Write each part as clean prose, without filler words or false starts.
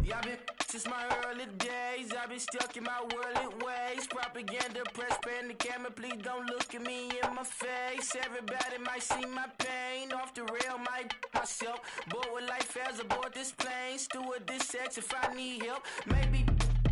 Y'all been since my early days. I've been stuck in my worldly ways. Propaganda, press, pan the camera. Please don't look at me in my face. Everybody might see my pain. Off the rail, might myself. Bored with life as aboard this plane. Steward this sex if I need help. Maybe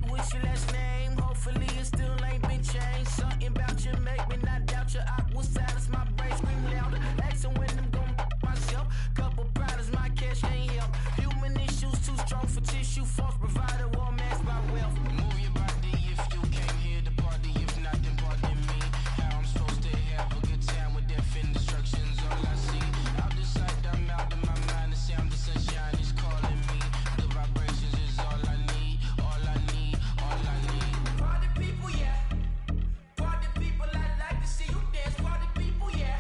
what's your last name? Hopefully it still ain't been changed. Something about you make me not doubt your aqua silence. My brain scream louder. Asking when I'm gon' myself. Couple problems, my cash ain't help. Human issues too strong for tissue. False provider, war masked by wealth. Move your body if you came here to party. If not, then pardon me. How I'm supposed to have a good time with death and destruction's all I see. Out the sight, I'm out of my mind. The sound of sunshine is calling me. The vibrations is all I need. All I need, all I need. Party people, yeah. Party people, I like to see you dance. Party people, yeah.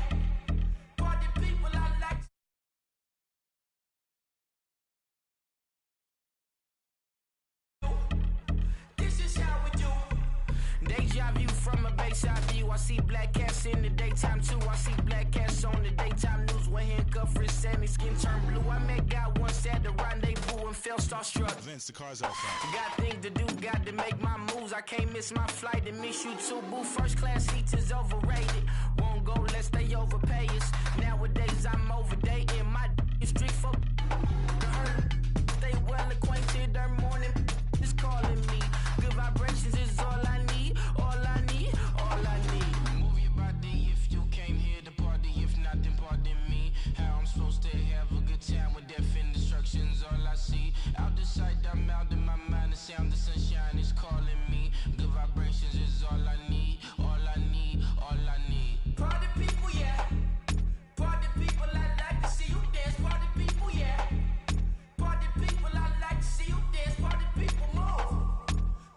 Party people, I like to. This is how we do. Deja vu from a bayside view. I see black cats in the daytime too. I see black cats on the daytime news. When handcuffed, wrist and his skin turned blue. I met God once at the rendezvous and felt starstruck. Vince, the car's outside. Got things to do, got to make my moves. I can't miss my flight and miss you too, boo. First class seats is overrated. Won't go lest they overpay us. Nowadays I'm overdating. My is strict for stay well acquainted. Their morning is calling me. Good vibrations is all I need. All I need, all I need. Move your body if you came here to party. If not, then pardon me. How I'm supposed to have a good time with death and destruction's all I see. Out the sight, I'm out of my mind. The sound of sunshine is calling me. Good vibrations is all I need. All I need, all I need. Party people, yeah. Party people, I like to see you dance. Party people, yeah. Party people, I like to see you dance. Party people, move.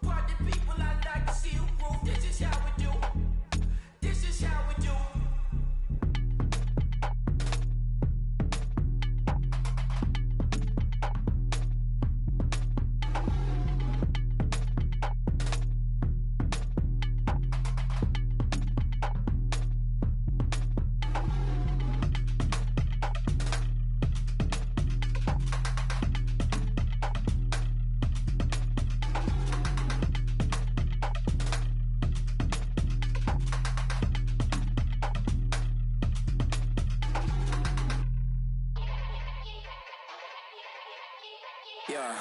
Party people, I like to see you groove. This is how we do. This is how we do. Yeah.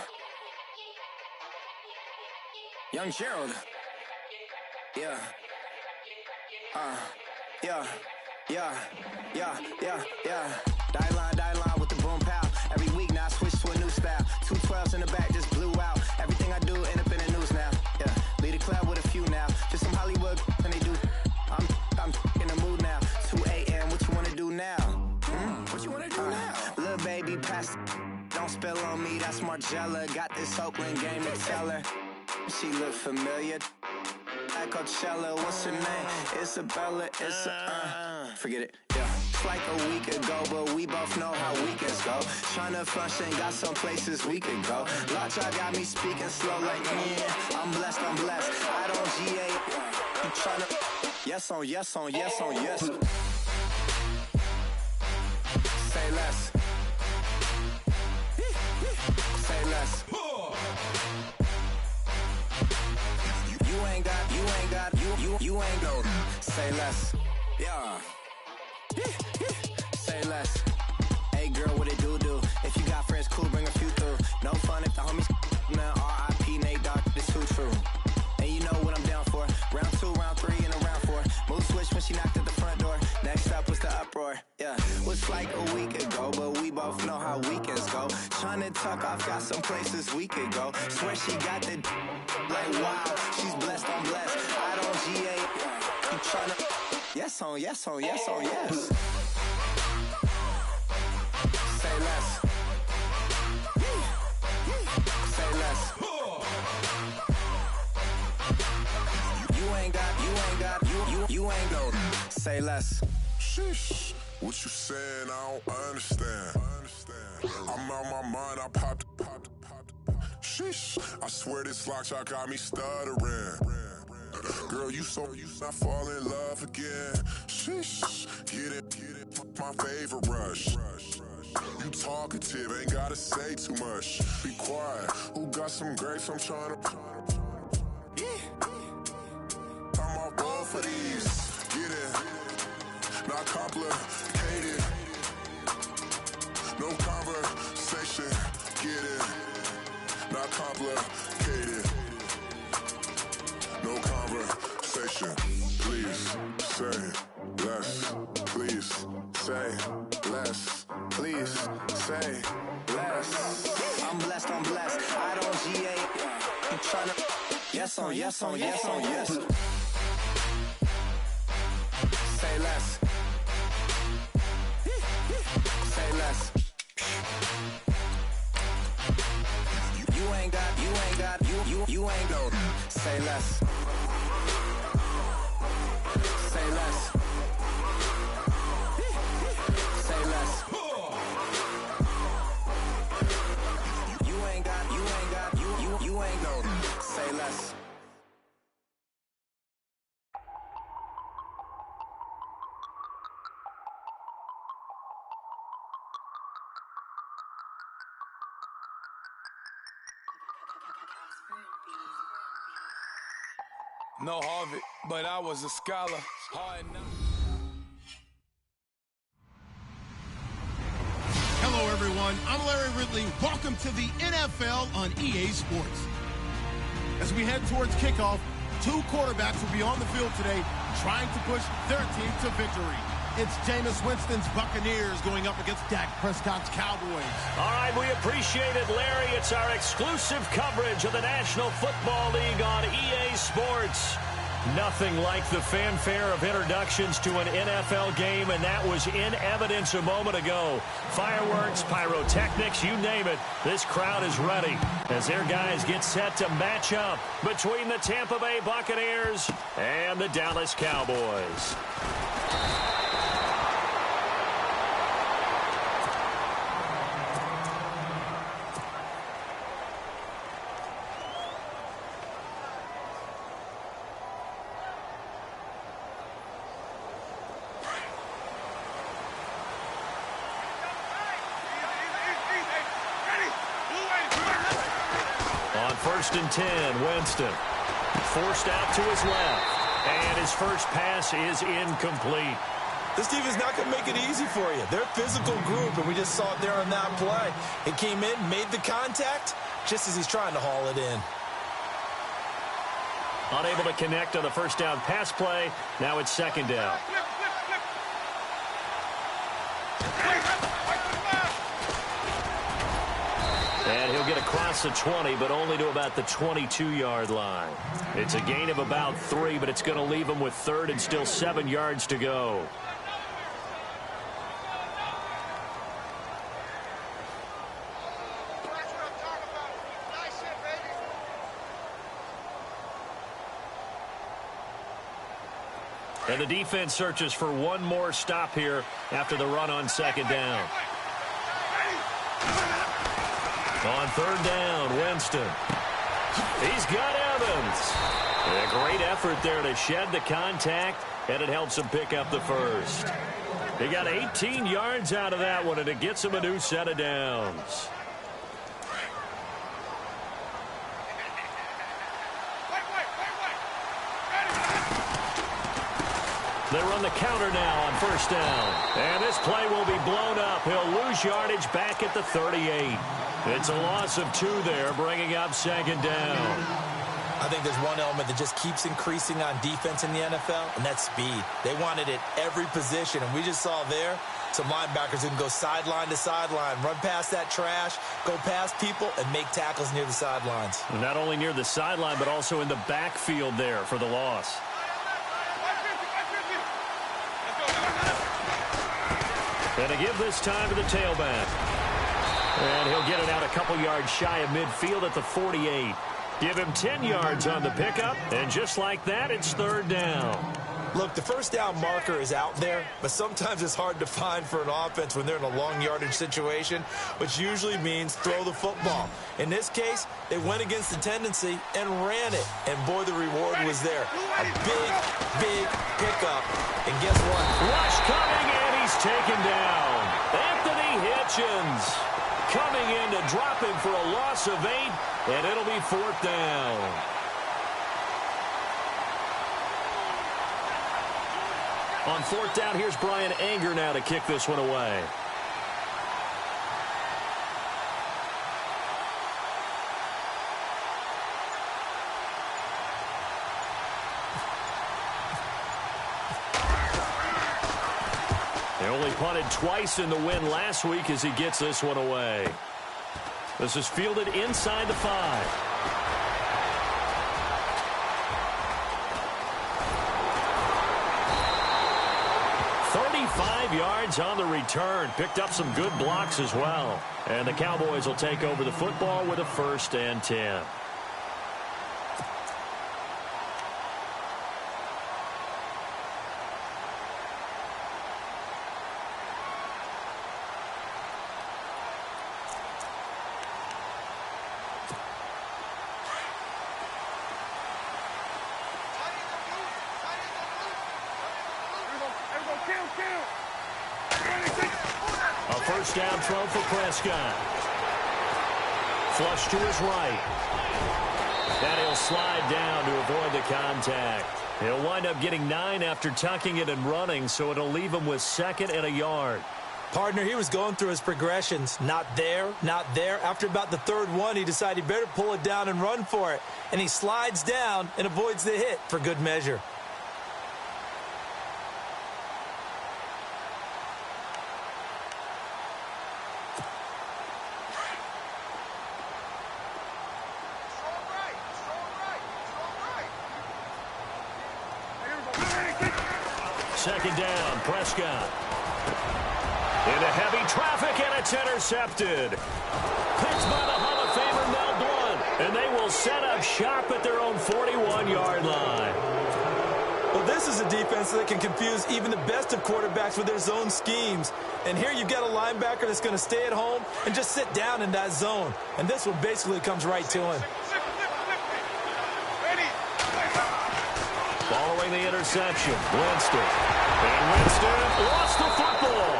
Young Gerald. Yeah. Yeah. Die line with the boom pow. Every week now I switch to a new style. 212s in the back just blew out. Everything I do end up in the news now. Yeah. Lead a club with a few now. Just some Hollywood and they do. I'm in the mood now. 2 a.m. What you wanna do now? What you wanna do now? Little baby pass. Don't spill on me, that's Margella. Got this Oakland game to tell her. She look familiar. Like Coachella, what's her name? Isabella, forget it, yeah. It's like a week ago, but we both know how weekends go. Tryna function, got some places we could go. Lockjaw got me speaking slow like, yeah, I'm blessed. I don't GA, you tryna, yes on yes. Say less. Say less. You ain't go. Say less. Yeah. Say less. Hey girl, what it do? If you got friends, cool, bring a few through. No fun if the homies man. R.I.P. Nate Dogg, this too true. And you know what I'm down for. Round 2, round 3, and a round 4. Move switch when she knocked at the front door. Next up was the uproar. Yeah, was like a week ago, but we both know how weekends go. Tryna tuck off, got some places we could go. Swear she got the like wow, she's blessed, I'm blessed. I don't GA. You tryna yes on yes. Say less. Say less. You ain't go. Say less. Sheesh. What you saying? I don't understand. I'm out my mind. I popped. Sheesh. I swear this lockjaw got me stuttering. Girl, you not fall in love again. Sheesh. Get it. My favorite rush. You talkative, ain't gotta say too much. Be quiet. Who got some grapes? I'm trying to. I'm all ball for these. Get in. Not complicated. No conversation. Get in. Not complicated. No conversation. Please say less. Please say less. Please say less. I'm blessed, I'm blessed. I don't GA. I'm tryna. Yes on, yes on, yes on, yes. Say less. Say less. You ain't got, you ain't no. Say less. Say less. Say less. You ain't got, you ain't no. Say less. No Harvard, but I was a scholar. Hard enough. Hello, everyone. I'm Larry Ridley. Welcome to the NFL on EA Sports. As we head towards kickoff, two quarterbacks will be on the field today trying to push their team to victory. It's Jameis Winston's Buccaneers going up against Dak Prescott's Cowboys. All right, we appreciate it, Larry. It's our exclusive coverage of the National Football League on EA Sports. Nothing like the fanfare of introductions to an NFL game, and that was in evidence a moment ago. Fireworks, pyrotechnics, you name it. This crowd is ready as their guys get set to match up between the Tampa Bay Buccaneers and the Dallas Cowboys. First and 10, Winston. Forced out to his left. And his first pass is incomplete. This defense is not going to make it easy for you. They're a physical group, and we just saw it there on that play. It came in, made the contact, just as he's trying to haul it in. Unable to connect on the first down pass play. Now it's second down. And he'll get across the 20, but only to about the 22-yard line. It's a gain of about 3, but it's going to leave him with third and still 7 yards to go. And the defense searches for one more stop here after the run on second down. On third down, Winston. He's got Evans. A great effort there to shed the contact, and it helps him pick up the first. He got 18 yards out of that one, and it gets him a new set of downs. They run the counter now on first down. And this play will be blown up. He'll lose yardage back at the 38. It's a loss of 2 there, bringing up second down. I think there's one element that just keeps increasing on defense in the NFL, and that's speed. They want it at every position, and we just saw there some linebackers who can go sideline to sideline, run past that trash, go past people, and make tackles near the sidelines. Not only near the sideline, but also in the backfield there for the loss. And to give this time to the tailback. And he'll get it out a couple yards shy of midfield at the 48. Give him 10 yards on the pickup, and just like that, it's third down. Look, the first down marker is out there, but sometimes it's hard to find for an offense when they're in a long yardage situation, which usually means throw the football. In this case, they went against the tendency and ran it, and boy, the reward was there. A big, big pickup, and guess what? Rush coming, and he's taken down. Anthony Hitchens coming in to drop him for a loss of 8, and it'll be 4th down. On 4th down, here's Brian Anger now to kick this one away. They only punted twice in the win last week as he gets this one away. This is fielded inside the 5. 35 yards on the return. Picked up some good blocks as well. And the Cowboys will take over the football with a 1st and 10. A 1st down throw for Prescott. Flush to his right. And he'll slide down to avoid the contact. He'll wind up getting 9 after tucking it and running, so it'll leave him with 2nd and a yard. Partner, he was going through his progressions. Not there, not there. After about the 3rd one, he decided he better pull it down and run for it. And he slides down and avoids the hit for good measure. Second down, Prescott. Into heavy traffic, and it's intercepted. Picked by the Hall of Famer Mel Blount, and they will set up shop at their own 41-yard line. Well, this is a defense that can confuse even the best of quarterbacks with their zone schemes. And here you've got a linebacker that's going to stay at home and just sit down in that zone. And this one basically comes right to him. Following the interception, Winston. And Winston lost the football.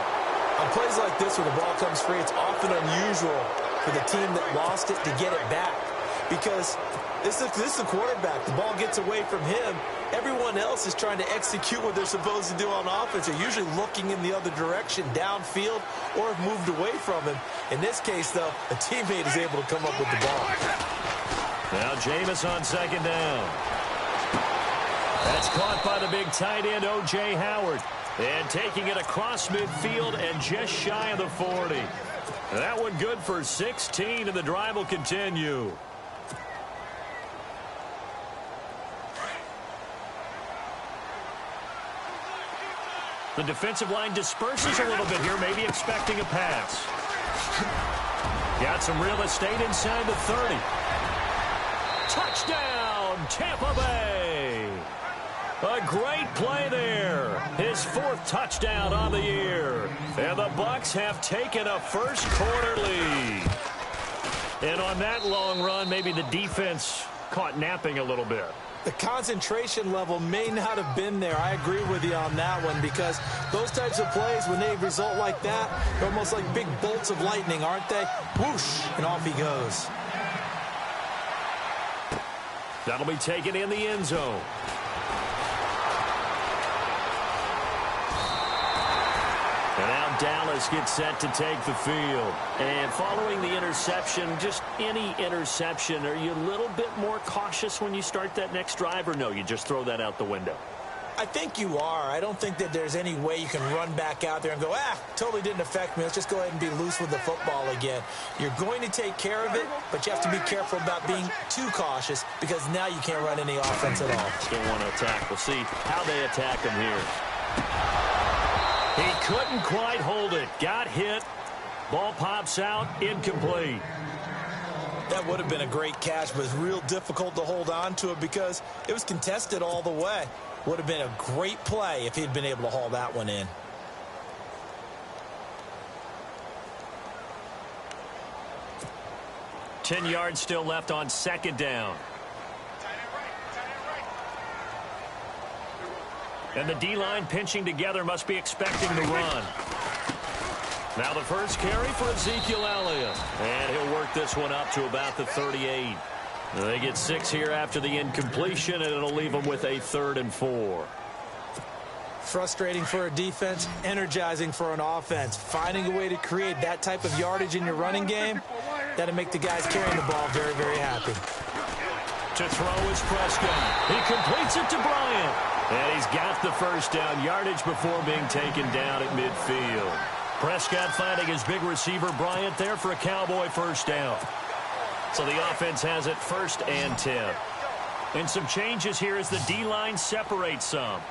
On plays like this where the ball comes free, it's often unusual for the team that lost it to get it back. Because this is a quarterback. The ball gets away from him. Everyone else is trying to execute what they're supposed to do on offense. They're usually looking in the other direction, downfield, or have moved away from him. In this case, though, a teammate is able to come up with the ball. Now Jameis on 2nd down. That's caught by the big tight end, O.J. Howard. And taking it across midfield and just shy of the 40. That one good for 16, and the drive will continue. The defensive line disperses a little bit here, maybe expecting a pass. Got some real estate inside the 30. Touchdown, Tampa Bay. A great play there. His 4th touchdown on the year. And the Bucs have taken a first-quarter lead. And on that long run, maybe the defense caught napping a little bit. The concentration level may not have been there. I agree with you on that one, because those types of plays, when they result like that, they're almost like big bolts of lightning, aren't they? Whoosh, and off he goes. That'll be taken in the end zone. And now Dallas gets set to take the field. And following the interception, just any interception, are you a little bit more cautious when you start that next drive, or no, you just throw that out the window? I think you are. I don't think that there's any way you can run back out there and go, totally didn't affect me. Let's just go ahead and be loose with the football again. You're going to take care of it, but you have to be careful about being too cautious, because now you can't run any offense at all. Still want to attack. We'll see how they attack him here. He couldn't quite hold it. Got hit. Ball pops out. Incomplete. That would have been a great catch, but it's real difficult to hold on to it because it was contested all the way. Would have been a great play if he'd been able to haul that one in. Ten yards still left on 2nd down. And the D-line pinching together, must be expecting the run. Now the first carry for Ezekiel Elliott. And he'll work this one up to about the 38. They get 6 here after the incompletion, and it'll leave them with a 3rd and 4. Frustrating for a defense, energizing for an offense. Finding a way to create that type of yardage in your running game, that'll make the guys carrying the ball very, very happy. To throw is Prescott. He completes it to Bryant. And he's got the first down yardage before being taken down at midfield. Prescott finding his big receiver Bryant there for a Cowboy first down. So the offense has it 1st and 10. And some changes here as the D-line separates some.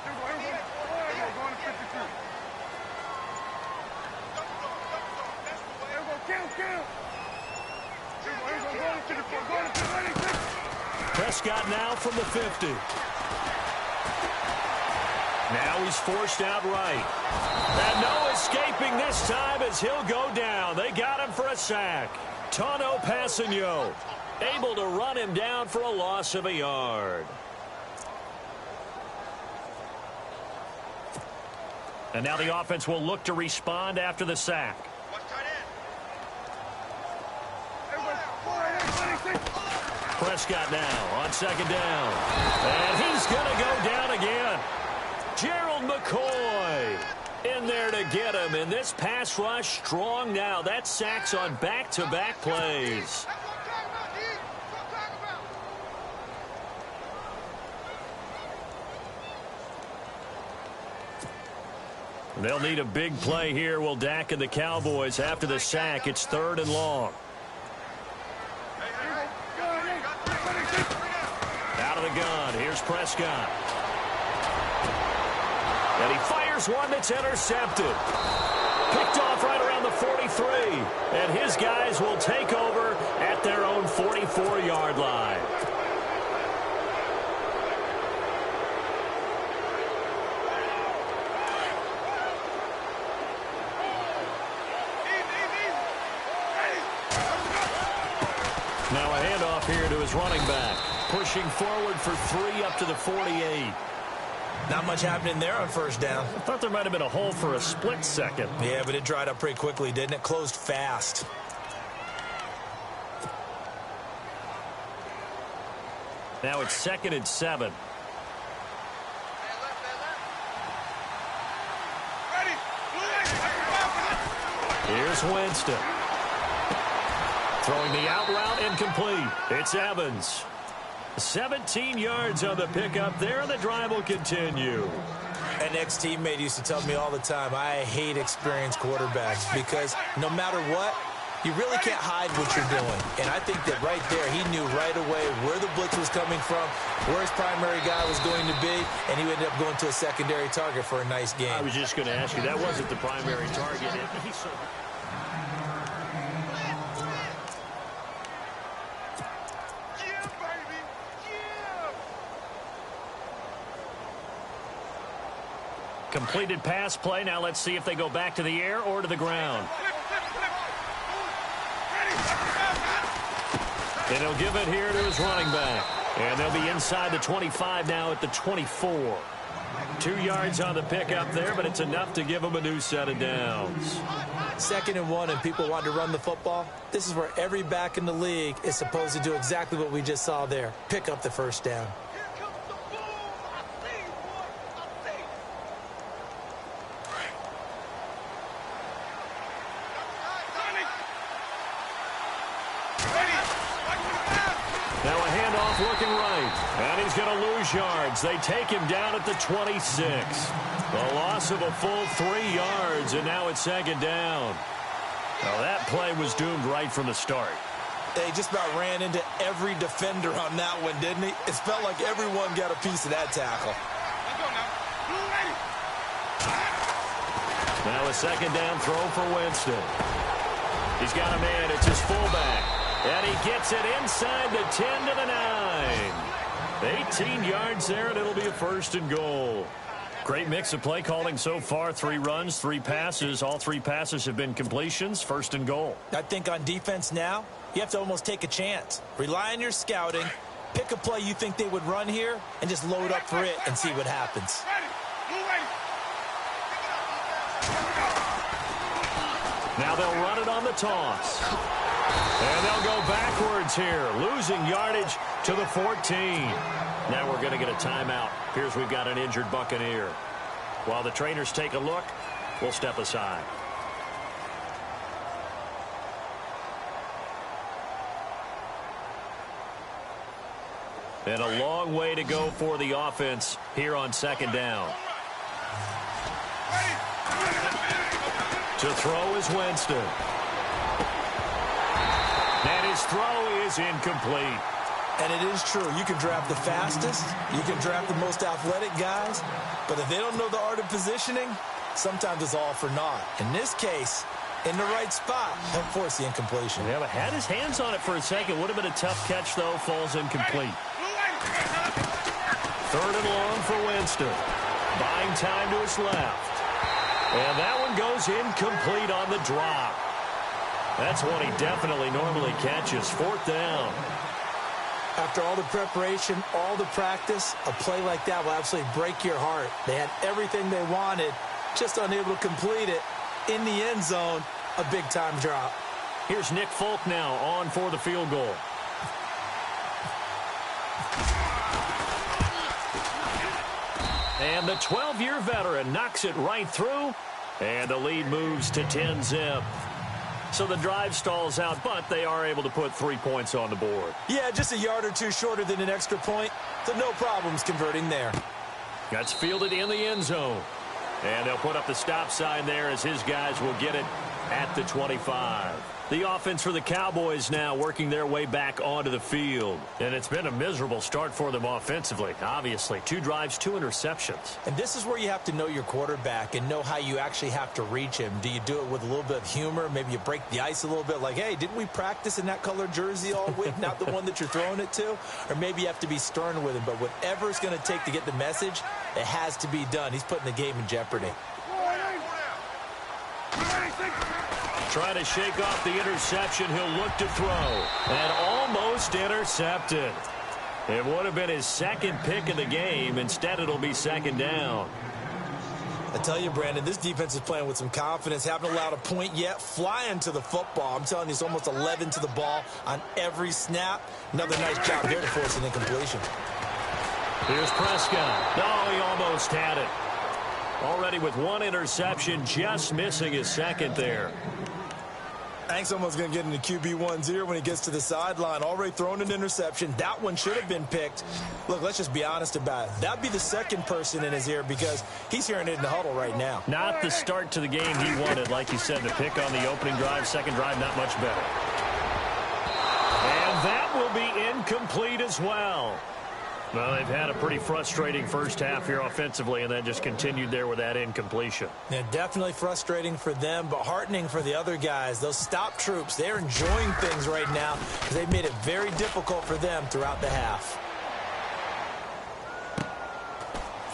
Prescott now from the 50. Now he's forced out right. And no escaping this time as he'll go down. They got him for a sack. Tano Passigno able to run him down for a loss of a yard. And now the offense will look to respond after the sack. Prescott now on 2nd down. And he's going to go down again. Gerald McCoy in there to get him. And this pass rush strong now. That's sacks on back-to-back plays. They'll need a big play here, will Dak and the Cowboys. After the sack, it's 3rd and long. Out of the gun, here's Prescott. And he fires one that's intercepted. Picked off right around the 43. And his guys will take over at their own 44-yard line. Now a handoff here to his running back. Pushing forward for 3 up to the 48. Not much happening there on first down. I thought there might have been a hole for a split second. Yeah, but it dried up pretty quickly, didn't it? Closed fast. Now it's 2nd and 7. Here's Winston. Throwing the out route incomplete. It's Evans. 17 yards on the pickup there, and the drive will continue. An ex-teammate used to tell me all the time, I hate experienced quarterbacks because no matter what, you really can't hide what you're doing. And I think that right there, he knew right away where the blitz was coming from, where his primary guy was going to be, and he ended up going to a secondary target for a nice game. I was just going to ask you, that wasn't the primary target. Completed pass play. Now let's see if they go back to the air or to the ground. And he'll give it here to his running back. And they'll be inside the 25 now at the 24. 2 yards on the pickup there, but it's enough to give them a new set of downs. 2nd and 1 and people want to run the football. This is where every back in the league is supposed to do exactly what we just saw there. Pick up the first down. Now a handoff looking right, and he's going to lose yards. They take him down at the 26. The loss of a full 3 yards, and now it's 2nd down. Now that play was doomed right from the start. They just about ran into every defender on that one, didn't he? It felt like everyone got a piece of that tackle. Now a 2nd down throw for Winston. He's got a man. It's his fullback. And he gets it inside the 10 to the 9. 18 yards there, and it'll be a 1st and goal. Great mix of play calling so far. 3 runs, 3 passes. All 3 passes have been completions. 1st and goal. I think on defense now, you have to almost take a chance. Rely on your scouting. Pick a play you think they would run here, and just load up for it and see what happens. Now they'll run it on the toss. And they'll go backwards here, losing yardage to the 14. Now we're going to get a timeout. Here's we've got an injured Buccaneer. While the trainers take a look, we'll step aside. And a long way to go for the offense here on second down. To throw is Winston. And his throw is incomplete. And it is true. You can draft the fastest. You can draft the most athletic guys. But if they don't know the art of positioning, sometimes it's all for naught. In this case, in the right spot, help force the incompletion. Yeah, but had his hands on it for a second. Would have been a tough catch, though. Falls incomplete. Third and long for Winston. Buying time to his left. And that one goes incomplete on the drop. That's one he definitely normally catches. Fourth down. After all the preparation, all the practice, a play like that will absolutely break your heart. They had everything they wanted, just unable to complete it. In the end zone, a big-time drop. Here's Nick Folk now on for the field goal. And the 12-year veteran knocks it right through, and the lead moves to 10-zip. So the drive stalls out, but they are able to put 3 points on the board. Yeah, just a yard or two shorter than an extra point, so no problems converting there. That's fielded in the end zone. And they'll put up the stop sign there as his guys will get it at the 25. The offense for the Cowboys now working their way back onto the field. And it's been a miserable start for them offensively, obviously. 2 drives, 2 interceptions. And this is where you have to know your quarterback and know how you actually have to reach him. Do you do it with a little bit of humor? Maybe you break the ice a little bit like, hey, didn't we practice in that colored jersey all week? Not the one that you're throwing it to? Or maybe you have to be stern with him. But whatever it's going to take to get the message, it has to be done. He's putting the game in jeopardy. Trying to shake off the interception. He'll look to throw. And almost intercepted. It would have been his second pick of the game. Instead, it'll be second down. I tell you, Brandon, this defense is playing with some confidence. Haven't allowed a point yet. Flying to the football. I'm telling you, it's almost 11 to the ball on every snap. Another nice job there to force an incompletion. Here's Prescott. Oh, he almost had it. Already with 1 interception, just missing his second there. I think someone's going to get into QB1-0 when he gets to the sideline. Already thrown an interception. That one should have been picked. Look, let's just be honest about it. That'd be the second person in his ear because he's hearing it in the huddle right now. Not the start to the game he wanted. Like you said, the pick on the opening drive, second drive, not much better. And that will be incomplete as well. Well, they've had a pretty frustrating first half here offensively, and then just continued there with that incompletion. Yeah, definitely frustrating for them, but heartening for the other guys. Those stop troops, they're enjoying things right now because they've made it very difficult for them throughout the half.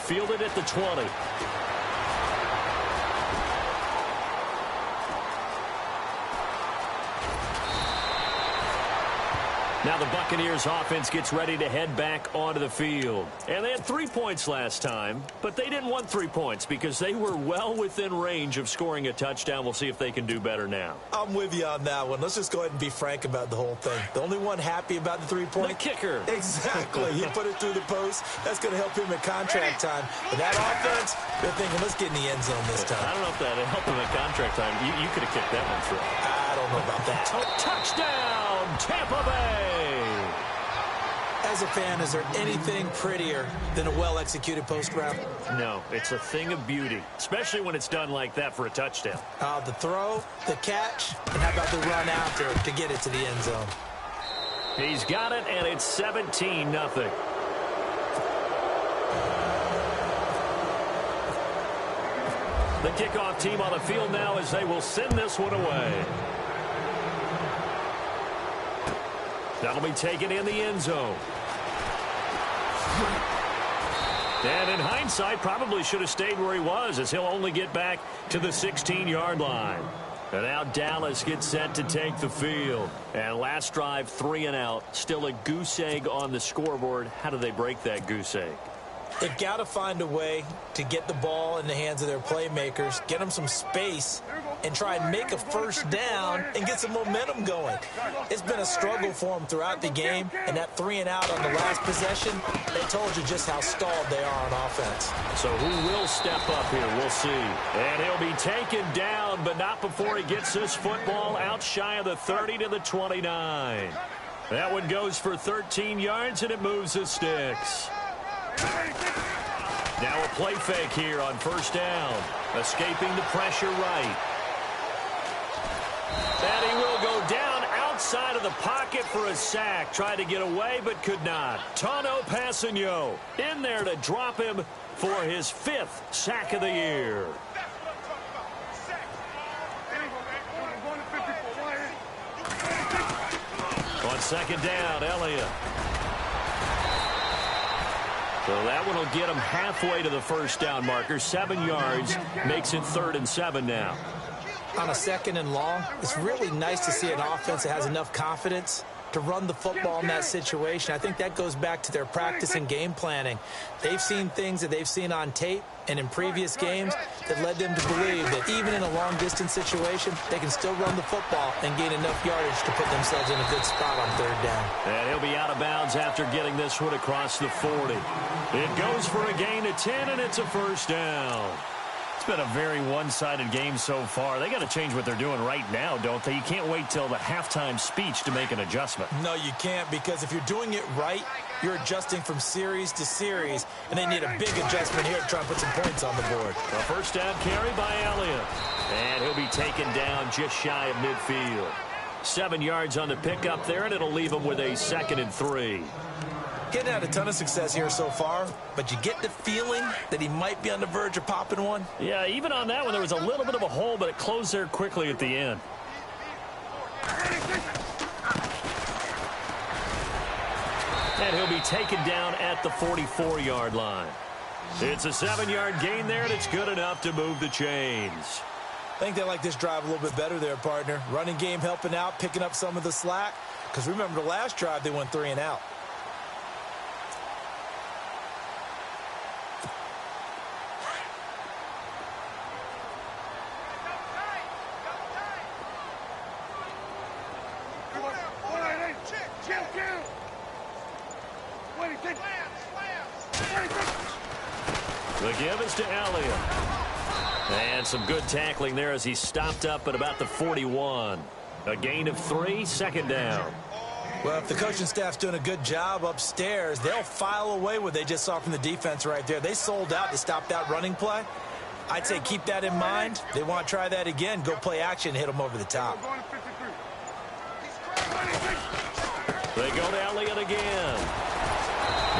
Fielded at the 20. Now the Buccaneers offense gets ready to head back onto the field. And they had 3 points last time, but they didn't want 3 points because they were well within range of scoring a touchdown. We'll see if they can do better now. I'm with you on that one. Let's just go ahead and be frank about the whole thing. The only one happy about the 3-point? The kicker. Exactly. He put it through the post. That's going to help him at contract time. But that offense, they're thinking, let's get in the end zone this time. I don't know if that helped him at contract time. You could have kicked that one through. I don't know about that. Touchdown, Tampa Bay. As a fan, is there anything prettier than a well-executed post route? No, it's a thing of beauty, especially when it's done like that for a touchdown. The throw, the catch, and how about the run after to get it to the end zone? He's got it, and it's 17-0. The kickoff team on the field now as they will send this one away. That'll be taken in the end zone. And in hindsight, probably should have stayed where he was as he'll only get back to the 16-yard line. And now Dallas gets set to take the field. And last drive, 3 and out. Still a goose egg on the scoreboard. How do they break that goose egg? They've got to find a way to get the ball in the hands of their playmakers, get them some space, and try and make a first down and get some momentum going. It's been a struggle for them throughout the game, and that 3 and out on the last possession, they told you just how stalled they are on offense. So who will step up here? We'll see. And he'll be taken down, but not before he gets this football out shy of the 30 to the 29. That one goes for 13 yards, and it moves the sticks. Now a play fake here on first down. Escaping the pressure right. And he will go down outside of the pocket for a sack. Tried to get away, but could not. Tano Passanio in there to drop him for his 5th sack of the year. On second down, Elliott. So that one will get him halfway to the first down marker. 7 yards, makes it 3rd and 7 now. On a 2nd and long, it's really nice to see an offense that has enough confidence to run the football in that situation. I think that goes back to their practice and game planning. They've seen things that they've seen on tape and in previous games that led them to believe that even in a long-distance situation, they can still run the football and gain enough yardage to put themselves in a good spot on 3rd down. And he'll be out of bounds after getting this one across the 40. It goes for a gain of 10, and it's a first down. It's been a very one-sided game so far. They got to change what they're doing right now, don't they? You can't wait till the halftime speech to make an adjustment. No, you can't, because if you're doing it right, you're adjusting from series to series, and they need a big adjustment here to try and put some points on the board. A first down carry by Elliott. And he'll be taken down just shy of midfield. 7 yards on the pickup there, and it'll leave him with a 2nd and 3. Getting had a ton of success here so far, but you get the feeling that he might be on the verge of popping one. Yeah, even on that one, there was a little bit of a hole, but it closed there quickly at the end. And he'll be taken down at the 44-yard line. It's a 7-yard gain there, and it's good enough to move the chains. I think they like this drive a little bit better there, partner. Running game helping out, picking up some of the slack. Because remember, the last drive, they went 3 and out. The give is to Elliott. And some good tackling there as he stopped up at about the 41. A gain of 3, 2nd down. Well, if the coaching staff's doing a good job upstairs, they'll file away what they just saw from the defense right there. They sold out to stop that running play. I'd say keep that in mind. They want to try that again. Go play action, hit them over the top. They go to Elliott again.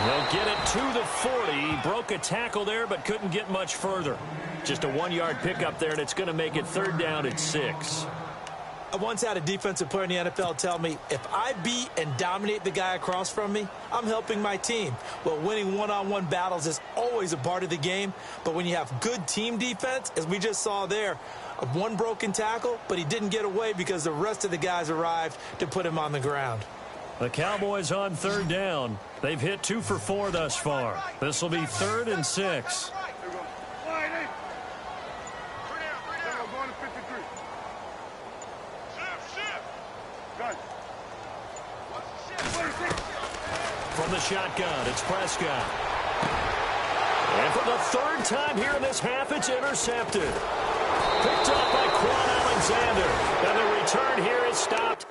He'll get it to the 40. He broke a tackle there, but couldn't get much further. Just a 1-yard pickup there, and it's going to make it 3rd down at 6. I once had a defensive player in the NFL tell me, if I beat and dominate the guy across from me, I'm helping my team. Well, winning one-on-one battles is always a part of the game, but when you have good team defense, as we just saw there, one broken tackle, but he didn't get away because the rest of the guys arrived to put him on the ground. The Cowboys on 3rd down. They've hit 2 for 4 thus far. This will be 3rd and 6. From the shotgun, it's Prescott. And for the 3rd time here in this half, it's intercepted. Picked up by Quan Alexander. And the return here is stopped.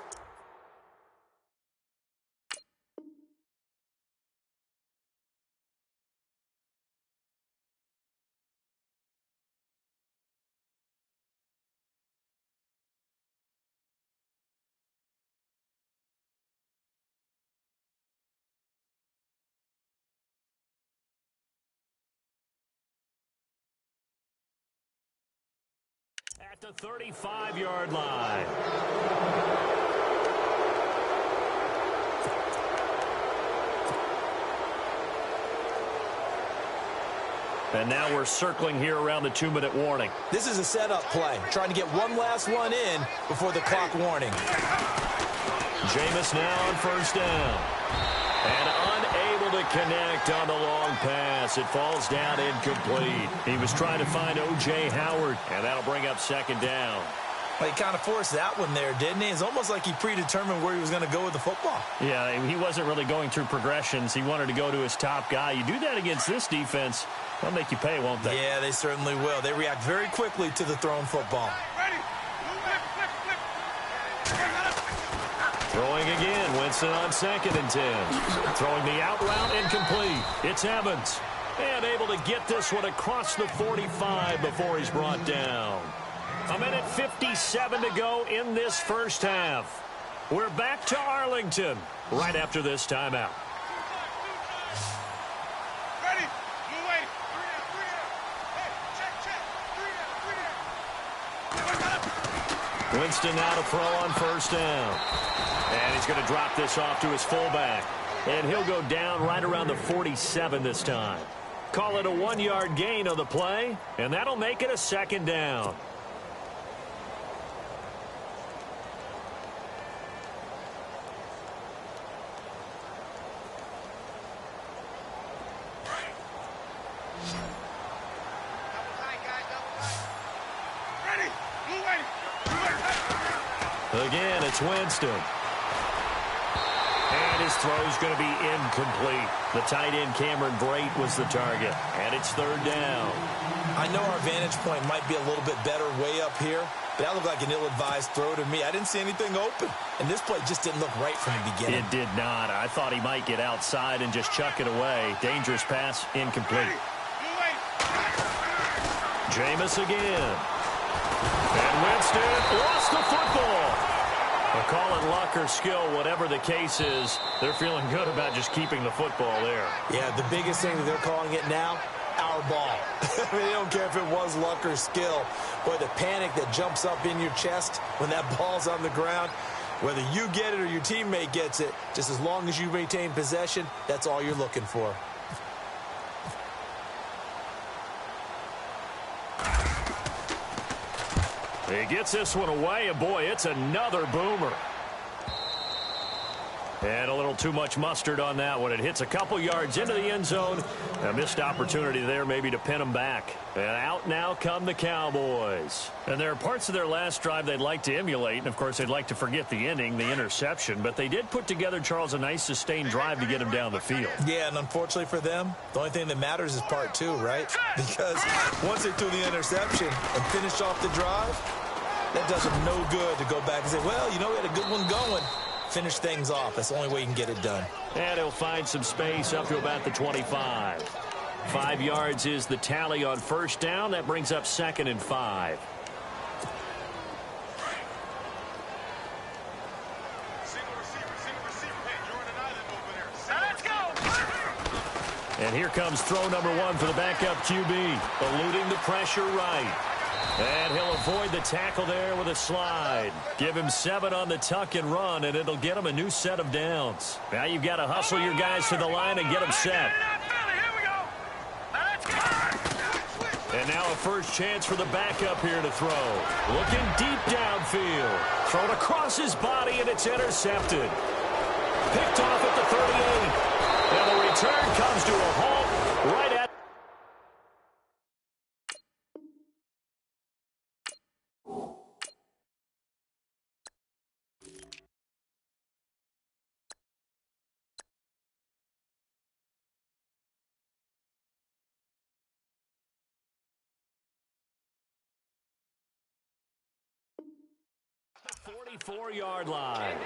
At the 35-yard line. And now we're circling here around the 2-minute warning. This is a setup play, trying to get one last one in before the clock warning. Jameis now on first down. And unable to connect on the long pass. It falls down incomplete. He was trying to find O.J. Howard, and that'll bring up 2nd down. Well, he kind of forced that one there, didn't he? It's almost like he predetermined where he was going to go with the football. Yeah, he wasn't really going through progressions. He wanted to go to his top guy. You do that against this defense, they'll make you pay, won't they? Yeah, they certainly will. They react very quickly to the thrown football. Throwing again, Winston on 2nd and 10. Throwing the out route incomplete. It's Evans. And able to get this one across the 45 before he's brought down. 1:57 to go in this first half. We're back to Arlington right after this timeout. Ready? Winston now to throw on 1st down. And he's going to drop this off to his fullback. And he'll go down right around the 47 this time. Call it a 1-yard gain on the play, and that'll make it a 2nd down. Again, it's Winston. And his throw's going to be incomplete. The tight end, Cameron Brate, was the target. And it's 3rd down. I know our vantage point might be a little bit better way up here, but that looked like an ill-advised throw to me. I didn't see anything open. And this play just didn't look right from the beginning. It did not. I thought he might get outside and just chuck it away. Dangerous pass, incomplete. Jameis again. And Winston lost the football. They'll call it luck or skill, whatever the case is. They're feeling good about just keeping the football there. Yeah, the biggest thing that they're calling it now, our ball. I mean, they don't care if it was luck or skill. Boy, the panic that jumps up in your chest when that ball's on the ground, whether you get it or your teammate gets it, just as long as you maintain possession, that's all you're looking for. He gets this one away, and boy, it's another boomer. And a little too much mustard on that one. It hits a couple yards into the end zone. A missed opportunity there maybe to pin them back. And out now come the Cowboys. And there are parts of their last drive they'd like to emulate. And, of course, they'd like to forget the ending, the interception. But they did put together, Charles, a nice sustained drive to get him down the field. Yeah, and unfortunately for them, the only thing that matters is part 2, right? Because once they threw the interception and finished off the drive, that does them no good to go back and say, well, you know, we had a good one going. Finish things off. That's the only way you can get it done. And he'll find some space up to about the 25. 5 yards is the tally on 1st down. That brings up 2nd and 5. And here comes throw number 1 for the backup QB. Eluding the pressure right. And he'll avoid the tackle there with a slide. Give him 7 on the tuck and run, and it'll get him a new set of downs. Now you've got to hustle your guys to the line and get them set. And now a first chance for the backup here to throw. Looking deep downfield. Thrown across his body, and it's intercepted. Picked off at the 38. And the return comes to a halt right at 44-yard line.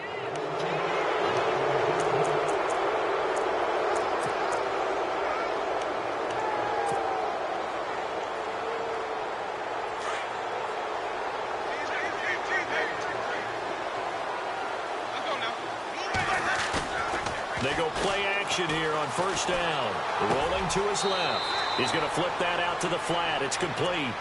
They go play action here on 1st down. Rolling to his left. He's going to flip that out to the flat. It's complete.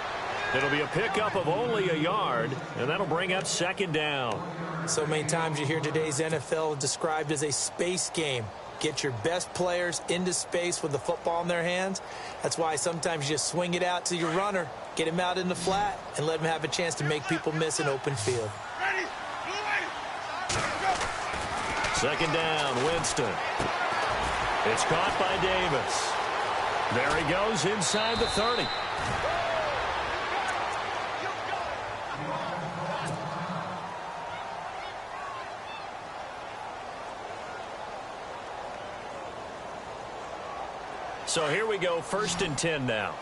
It'll be a pickup of only a yard, and that'll bring up 2nd down. So many times you hear today's NFL described as a space game. Get your best players into space with the football in their hands. That's why sometimes you just swing it out to your runner, get him out in the flat, and let him have a chance to make people miss an open field. 2nd down, Winston. It's caught by Davis. There he goes inside the 30. So here we go, 1st and 10 now.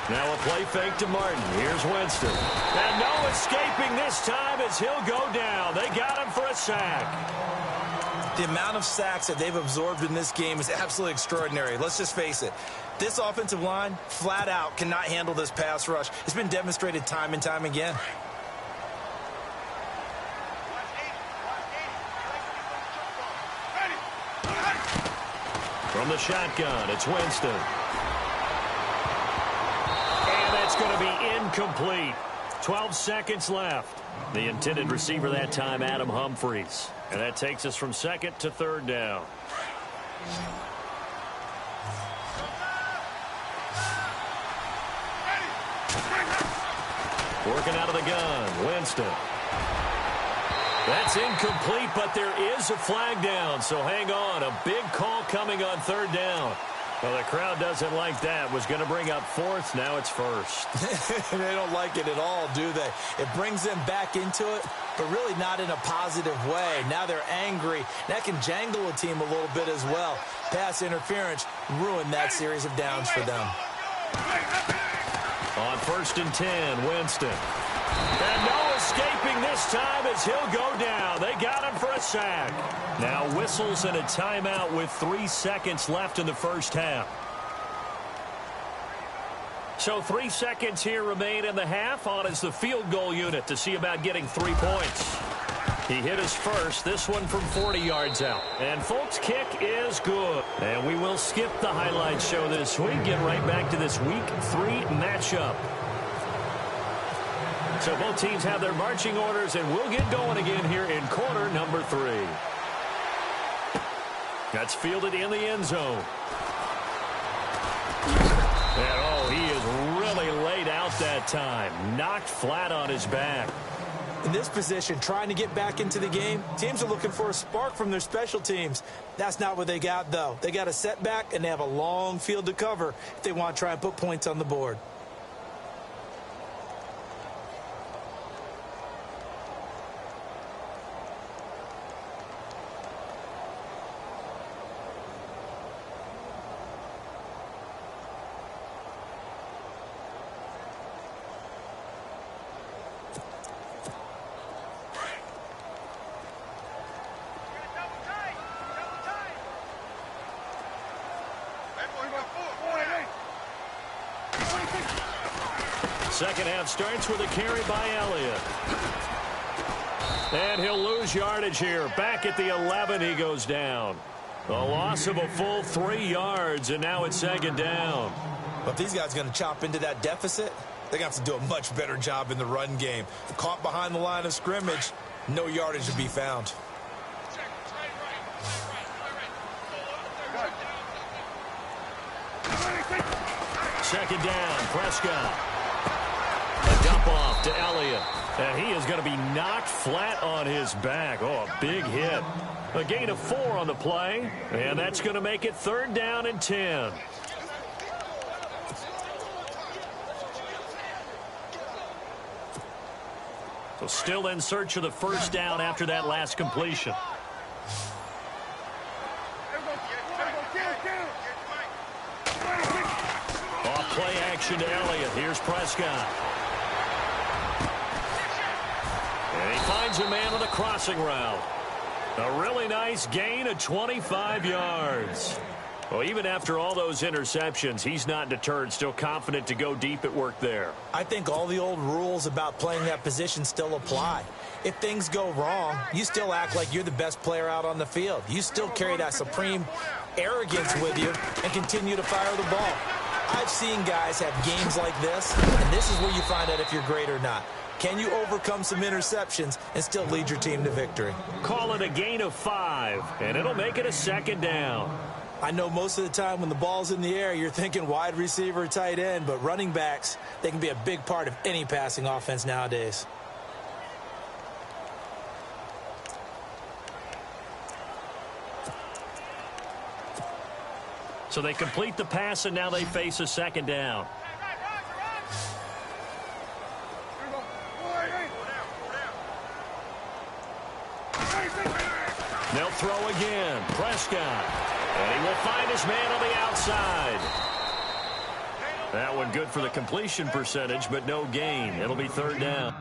Now a play fake to Martin. Here's Winston. And no escaping this time as he'll go down. They got him for a sack. The amount of sacks that they've absorbed in this game is absolutely extraordinary. Let's just face it. This offensive line, flat out, cannot handle this pass rush. It's been demonstrated time and time again. From the shotgun, it's Winston. And that's going to be incomplete. 12 seconds left. The intended receiver that time, Adam Humphries. And that takes us from 2nd to 3rd down. Working out of the gun, Winston. That's incomplete, but there is a flag down, so hang on. A big call coming on 3rd down. Well, the crowd doesn't like that. Was going to bring up 4th. Now it's 1st. They don't like it at all, do they? It brings them back into it, but really not in a positive way. Now they're angry. That can jangle a team a little bit as well. Pass interference ruined that series of downs for them. On 1st and 10, Winston. And no escaping this time as he'll go down. They got him for a sack. Now whistles and a timeout with 3 seconds left in the 1st half. So 3 seconds here remain in the half. On is the field goal unit to see about getting 3 points. He hit his first, this one from 40 yards out. And Folk's kick is good. And we will skip the highlight show this week. Get right back to this Week 3 matchup. So both teams have their marching orders, and we'll get going again here in quarter number 3. That's fielded in the end zone. And oh, he is really laid out that time. Knocked flat on his back. In this position, trying to get back into the game, teams are looking for a spark from their special teams. That's not what they got, though. They got a setback, and they have a long field to cover if they want to try and put points on the board. Second half starts with a carry by Elliott. And he'll lose yardage here. Back at the 11, he goes down. A loss of a full 3 yards, and now it's 2nd down. But if these guys are going to chop into that deficit, they're going to have to do a much better job in the run game. Caught behind the line of scrimmage, no yardage to be found. Second down, Prescott. A dump off to Elliott. And he is going to be knocked flat on his back. Oh, a big hit. A gain of 4 on the play. And that's going to make it 3rd down and 10. So still in search of the 1st down after that last completion. Off play action to Elliott. Here's Prescott. And he finds a man on the crossing route. A really nice gain of 25 yards. Well, even after all those interceptions, he's not deterred, still confident to go deep at work there. I think all the old rules about playing that position still apply. If things go wrong, you still act like you're the best player out on the field. You still carry that supreme arrogance with you and continue to fire the ball. I've seen guys have games like this, and this is where you find out if you're great or not. Can you overcome some interceptions and still lead your team to victory? Call it a gain of 5, and it'll make it a 2nd down. I know most of the time when the ball's in the air, you're thinking wide receiver, tight end, but running backs, they can be a big part of any passing offense nowadays. So they complete the pass, and now they face a 2nd down. They'll throw again. Prescott. And he will find his man on the outside. That one good for the completion percentage, but no gain. It'll be third down.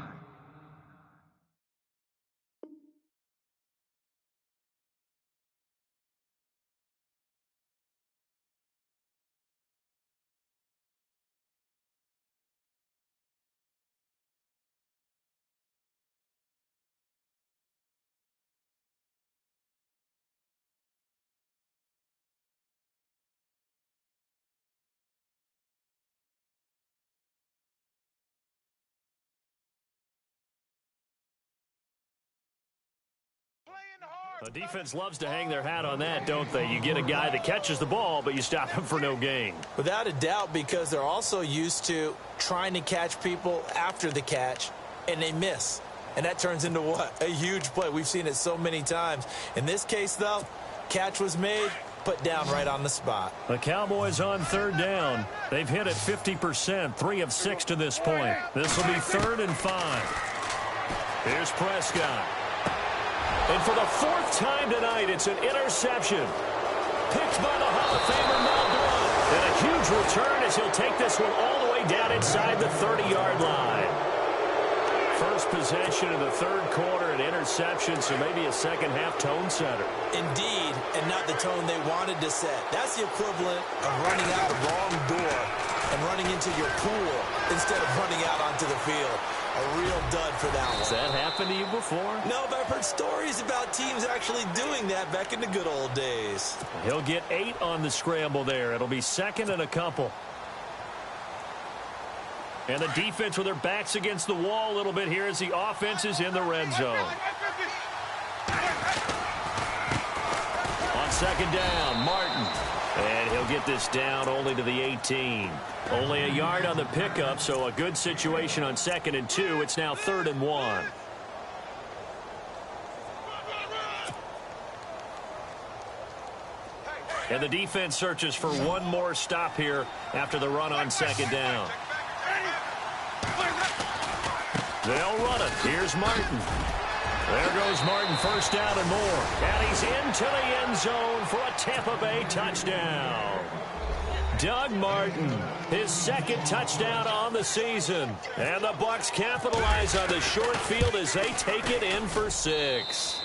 The defense loves to hang their hat on that, don't they? You get a guy that catches the ball, but you stop him for no gain. Without a doubt, because they're also used to trying to catch people after the catch, and they miss. And that turns into what? A huge play. We've seen it so many times. In this case, though, catch was made, put down right on the spot. The Cowboys on third down. They've hit it 50%, 3 of 6 to this point. This will be 3rd and 5. Here's Prescott. And for the 4th time tonight, it's an interception. Picked by the Hall of Famer Mel Blount. And a huge return as he'll take this one all the way down inside the 30-yard line. First possession of the 3rd quarter, an interception, so maybe a second-half tone setter. Indeed, and not the tone they wanted to set. That's the equivalent of running out the wrong door and running into your pool instead of running out onto the field. A real dud for that one. Has that happened to you before? No, but I've heard stories about teams actually doing that back in the good old days. He'll get 8 on the scramble there. It'll be 2nd and a couple. And the defense with their backs against the wall a little bit here as the offense is in the red zone. On 2nd down, Martin. And he'll get this down only to the 18. Only a yard on the pickup, so a good situation on 2nd and 2. It's now 3rd and 1. And the defense searches for one more stop here after the run on 2nd down. They'll run it. Here's Martin. There goes Martin, 1st down and more. And he's into the end zone for a Tampa Bay touchdown. Doug Martin, his 2nd touchdown on the season. And the Bucs capitalize on the short field as they take it in for 6.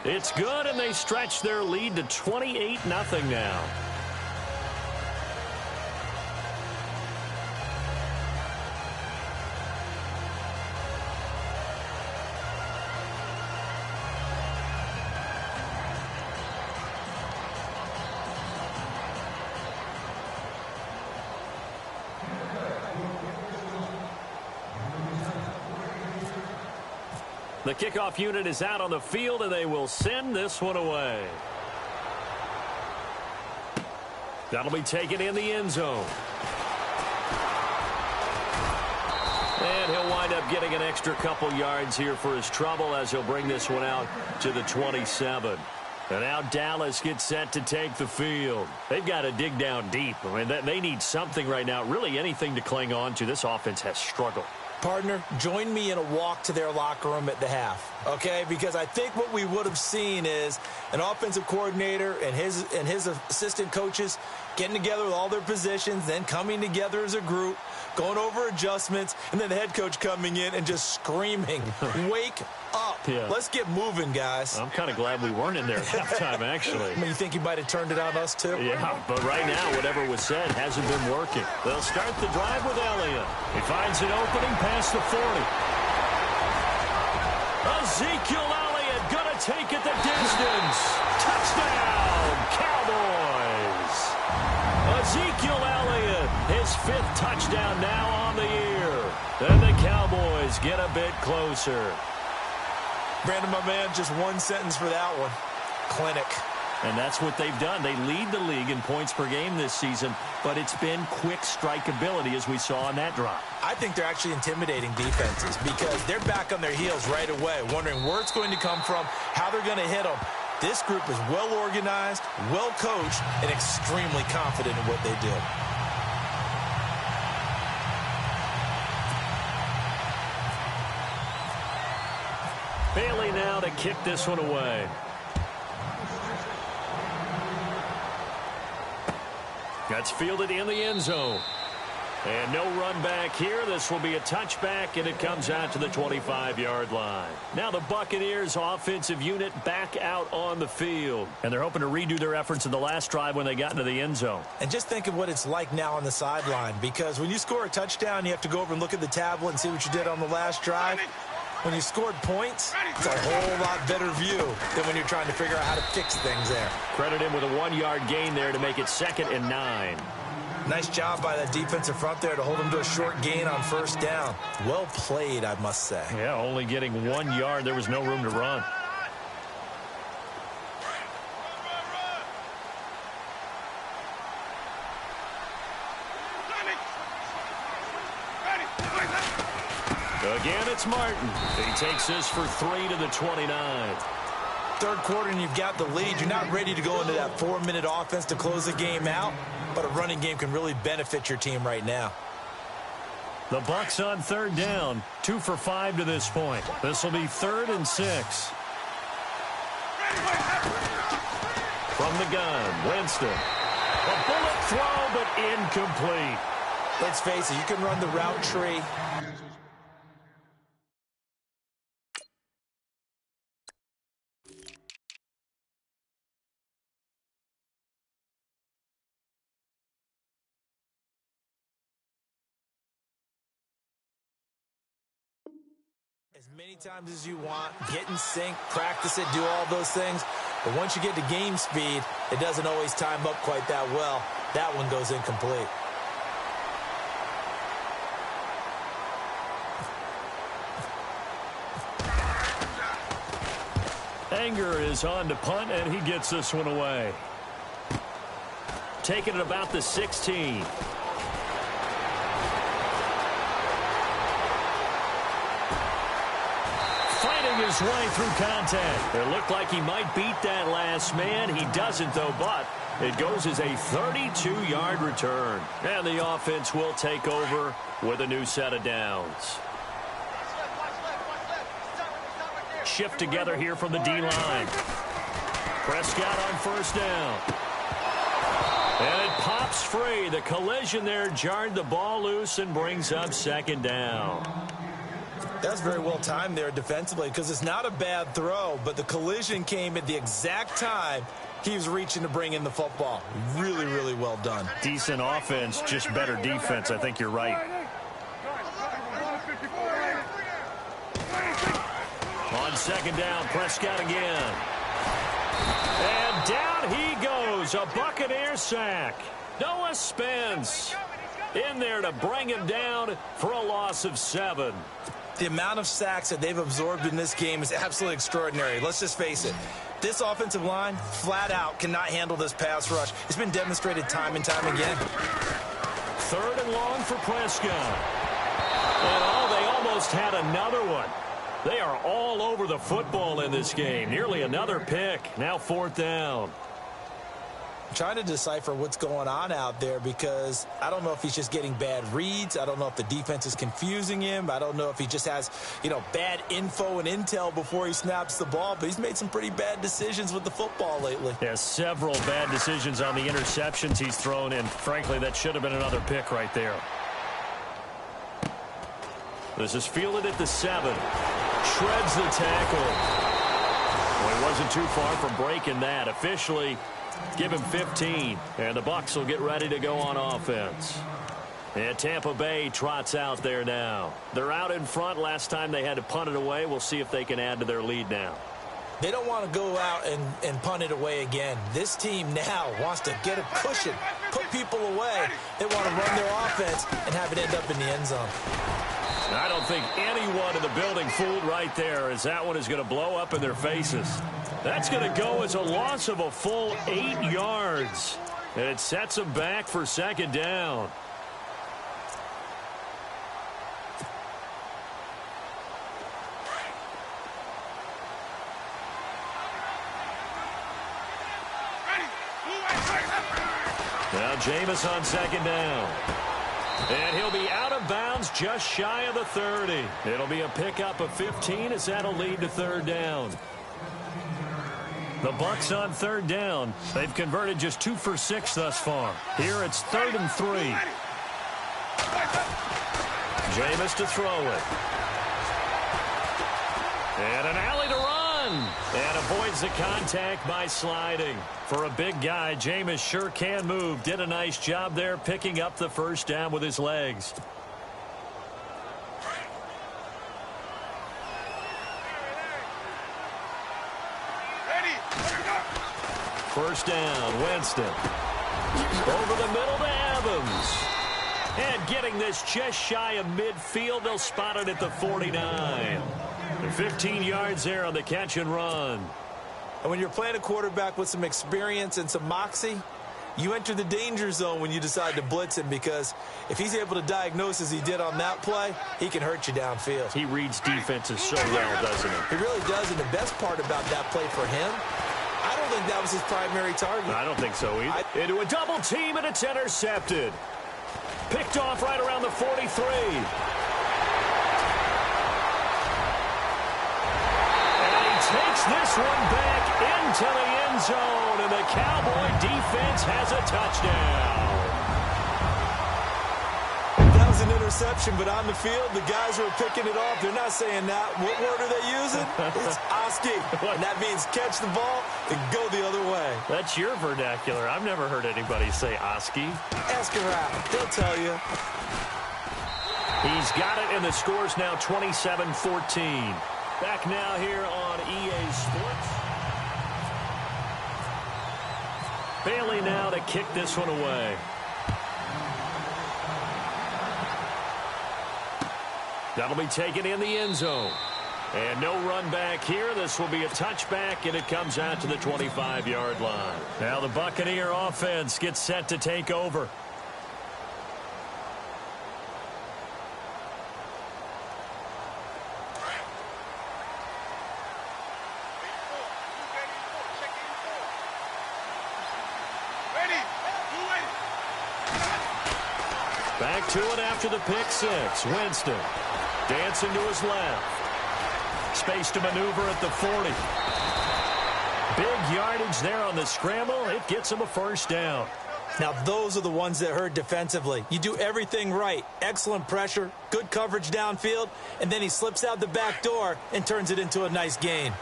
It's good, and they stretch their lead to 28-0 now. The kickoff unit is out on the field, and they will send this one away. That'll be taken in the end zone. And he'll wind up getting an extra couple yards here for his trouble as he'll bring this one out to the 27. And now Dallas gets set to take the field. They've got to dig down deep. I mean, they need something right now, really anything to cling on to. This offense has struggled. Partner, join me in a walk to their locker room at the half, okay? Because I think what we would have seen is an offensive coordinator and his assistant coaches getting together with all their positions, then coming together as a group, going over adjustments, and then the head coach coming in and just screaming, wake up. Yeah. Let's get moving, guys. I'm kind of glad we weren't in there at halftime, actually. I mean, you think you might have turned it on us, too? Yeah, but right now, whatever was said hasn't been working. They'll start the drive with Elliott. He finds an opening past the 40. Ezekiel Elliott gonna take it the distance. Touchdown, Cowboys. Ezekiel Elliott, his 5th touchdown now on the year. And the Cowboys get a bit closer. Brandon, my man, just one sentence for that one. Clinic. And that's what they've done. They lead the league in points per game this season, but it's been quick strike ability as we saw on that drive. I think they're actually intimidating defenses because they're back on their heels right away, wondering where it's going to come from, how they're going to hit them. This group is well organized, well coached, and extremely confident in what they do. Bailey now to kick this one away. That's fielded in the end zone. And no run back here. This will be a touchback, and it comes out to the 25-yard line. Now the Buccaneers offensive unit back out on the field. And they're hoping to redo their efforts in the last drive when they got into the end zone. And just think of what it's like now on the sideline, because when you score a touchdown, you have to go over and look at the tablet and see what you did on the last drive. When you scored points, it's a whole lot better view than when you're trying to figure out how to fix things there. Credit him with a 1-yard gain there to make it 2nd and 9. Nice job by that defensive front there to hold him to a short gain on first down. Well played, I must say. Yeah, only getting 1 yard. There was no room to run. Again, it's Martin. He takes this for 3 to the 29. Third quarter and you've got the lead. You're not ready to go into that 4-minute offense to close the game out, but a running game can really benefit your team right now. The Bucs on 3rd down, 2 for 5 to this point. This will be 3rd and 6. From the gun, Winston. A bullet throw, but incomplete. Let's face it, you can run the route tree. As many times as you want, get in sync, practice it, do all those things. But once you get to game speed, it doesn't always time up quite that well. That one goes incomplete. Anger is on to punt, and he gets this one away. Taking it about the 16. His way through contact. It looked like he might beat that last man. He doesn't, though, but it goes as a 32-yard return. And the offense will take over with a new set of downs. Shift together here from the D-line. Prescott on first down. And it pops free. The collision there jarred the ball loose and brings up 2nd down. That's very well timed there defensively, because it's not a bad throw, but the collision came at the exact time he was reaching to bring in the football. Really, really well done. Decent offense, just better defense. I think you're right. On 2nd down, Prescott again. And down he goes. A Buccaneer sack. Noah Spence in there to bring him down for a loss of 7. The amount of sacks that they've absorbed in this game is absolutely extraordinary. Let's just face it. This offensive line, flat out, cannot handle this pass rush. It's been demonstrated time and time again. 3rd and long for Prescott. And they almost had another one. They are all over the football in this game. Nearly another pick. Now 4th down. I'm trying to decipher what's going on out there, because I don't know if he's just getting bad reads. I don't know if the defense is confusing him. I don't know if he just has, bad info and intel before he snaps the ball. But he's made some pretty bad decisions with the football lately. Yeah, several bad decisions on the interceptions he's thrown in. Frankly, that should have been another pick right there. This is fielded at the 7. Shreds the tackle. Well, he wasn't too far from breaking that. Officially, give him 15, and the Bucs will get ready to go on offense. And Tampa Bay trots out there now. They're out in front. Last time they had to punt it away. We'll see if they can add to their lead now. They don't want to go out and punt it away again. This team now wants to get a cushion, put people away. They want to run their offense and have it end up in the end zone. I don't think anyone in the building fooled right there, as that one is going to blow up in their faces. That's going to go as a loss of a full 8 yards. And it sets them back for 2nd down. Now Jameis on 2nd down. And he'll be out of bounds just shy of the 30. It'll be a pickup of 15 as that'll lead to 3rd down. The Bucs on third down. They've converted just 2 for 6 thus far. Here it's 3rd and 3. Jameis to throw it. And an alley to run. And avoids the contact by sliding. For a big guy, Jameis sure can move. Did a nice job there picking up the first down with his legs. First down, Winston. Over the middle to Evans. And getting this just shy of midfield, they'll spot it at the 49. 15 yards there on the catch and run. And when you're playing a quarterback with some experience and some moxie, you enter the danger zone when you decide to blitz him, because if he's able to diagnose as he did on that play, he can hurt you downfield. He reads defenses so well, doesn't he? He really does, and the best part about that play for him, I don't think that was his primary target. I don't think so either. Into a double team, and it's intercepted. Picked off right around the 43. Takes this one back into the end zone, and the Cowboy defense has a touchdown. That was an interception, but on the field, the guys who are picking it off, they're not saying that. What word are they using? It's Oski, and that means catch the ball and go the other way. That's your vernacular. I've never heard anybody say Oski. Ask around. They'll tell you. He's got it, and the score's now 27-14. Back now here on EA Sports. Bailey now to kick this one away. That'll be taken in the end zone. And no run back here. This will be a touchback, and it comes out to the 25-yard line. Now the Buccaneer offense gets set to take over. Back to it after the pick six. Winston dancing to his left. Space to maneuver at the 40. Big yardage there on the scramble. It gets him a first down. Now, those are the ones that hurt defensively. You do everything right. Excellent pressure, good coverage downfield, and then he slips out the back door and turns it into a nice gain.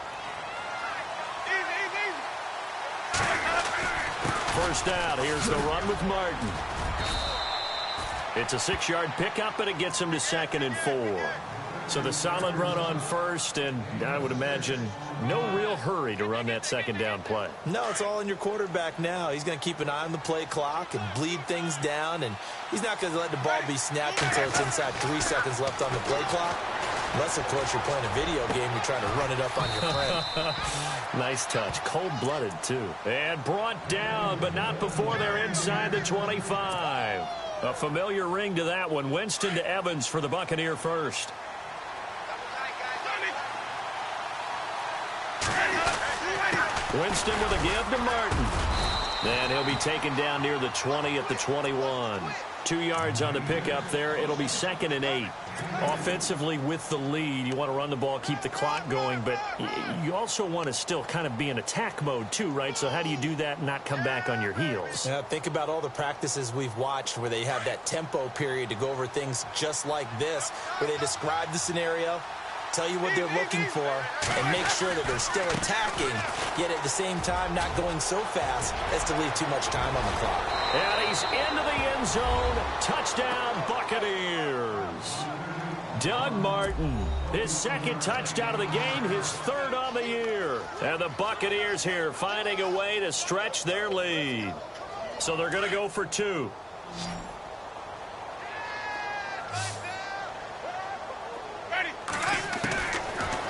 First down. Here's the run with Martin. It's a 6-yard pickup, and it gets him to 2nd and 4. So the solid run on first, and I would imagine no real hurry to run that second down play. No, it's all in your quarterback now. He's going to keep an eye on the play clock and bleed things down, and he's not going to let the ball be snapped until it's inside 3 seconds left on the play clock. Unless, of course, you're playing a video game, you're trying to run it up on your friend. Nice touch. Cold-blooded, too. And brought down, but not before they're inside the 25. A familiar ring to that one. Winston to Evans for the Buccaneer first. Winston with a give to Martin. And he'll be taken down near the 20 at the 21. 2 yards on the pickup there. It'll be 2nd and 8. Offensively with the lead, you want to run the ball, keep the clock going, but you also want to still kind of be in attack mode too, right? So how do you do that and not come back on your heels? Yeah, think about all the practices we've watched where they have that tempo period to go over things just like this, where they describe the scenario, tell you what they're looking for, and make sure that they're still attacking, yet at the same time not going so fast as to leave too much time on the clock. And he's into the end zone. Touchdown, Buccaneers. Doug Martin, his 2nd touchdown of the game, his 3rd on the year. And the Buccaneers here finding a way to stretch their lead. So they're going to go for 2.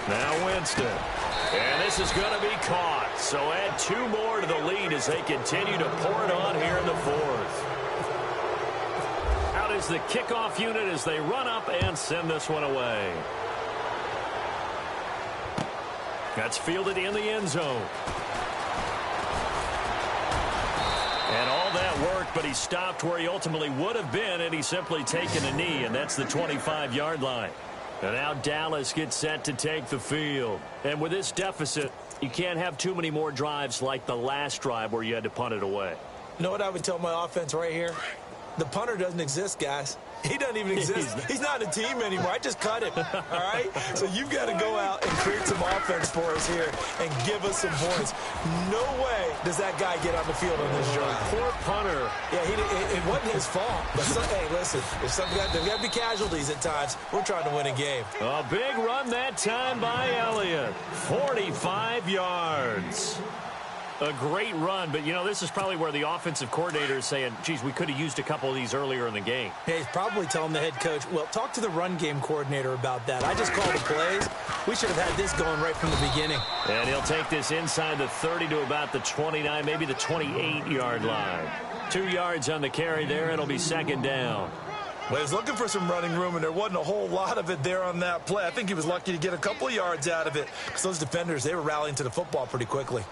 Now Winston. And this is going to be caught. So add 2 more to the lead as they continue to pour it on here in the 4th. Out is the kickoff unit as they run up and send this one away. That's fielded in the end zone. And all that work, but he stopped where he ultimately would have been, and he's simply taken a knee, and that's the 25-yard line. And now Dallas gets set to take the field. And with this deficit, You can't have too many more drives like the last drive where you had to punt it away. You know what I would tell my offense right here? The punter doesn't exist, guys. He doesn't even exist. He's not a team anymore. I just cut him, all right? So you've got to go out and create some offense for us here and give us some points. No way does that guy get on the field on this drive. Poor punter. Yeah, it wasn't his fault. But hey, listen, there's got to be casualties at times. We're trying to win a game. A big run that time by Elliott. 45 yards. A great run, but, you know, this is probably where the offensive coordinator is saying, geez, we could have used a couple of these earlier in the game. Yeah, he's probably telling the head coach, well, talk to the run game coordinator about that. I just called the plays. We should have had this going right from the beginning. And he'll take this inside the 30 to about the 29, maybe the 28-yard line. 2 yards on the carry there. It'll be second down. Well, he was looking for some running room, and there wasn't a whole lot of it there on that play. I think he was lucky to get a couple of yards out of it because those defenders, they were rallying to the football pretty quickly.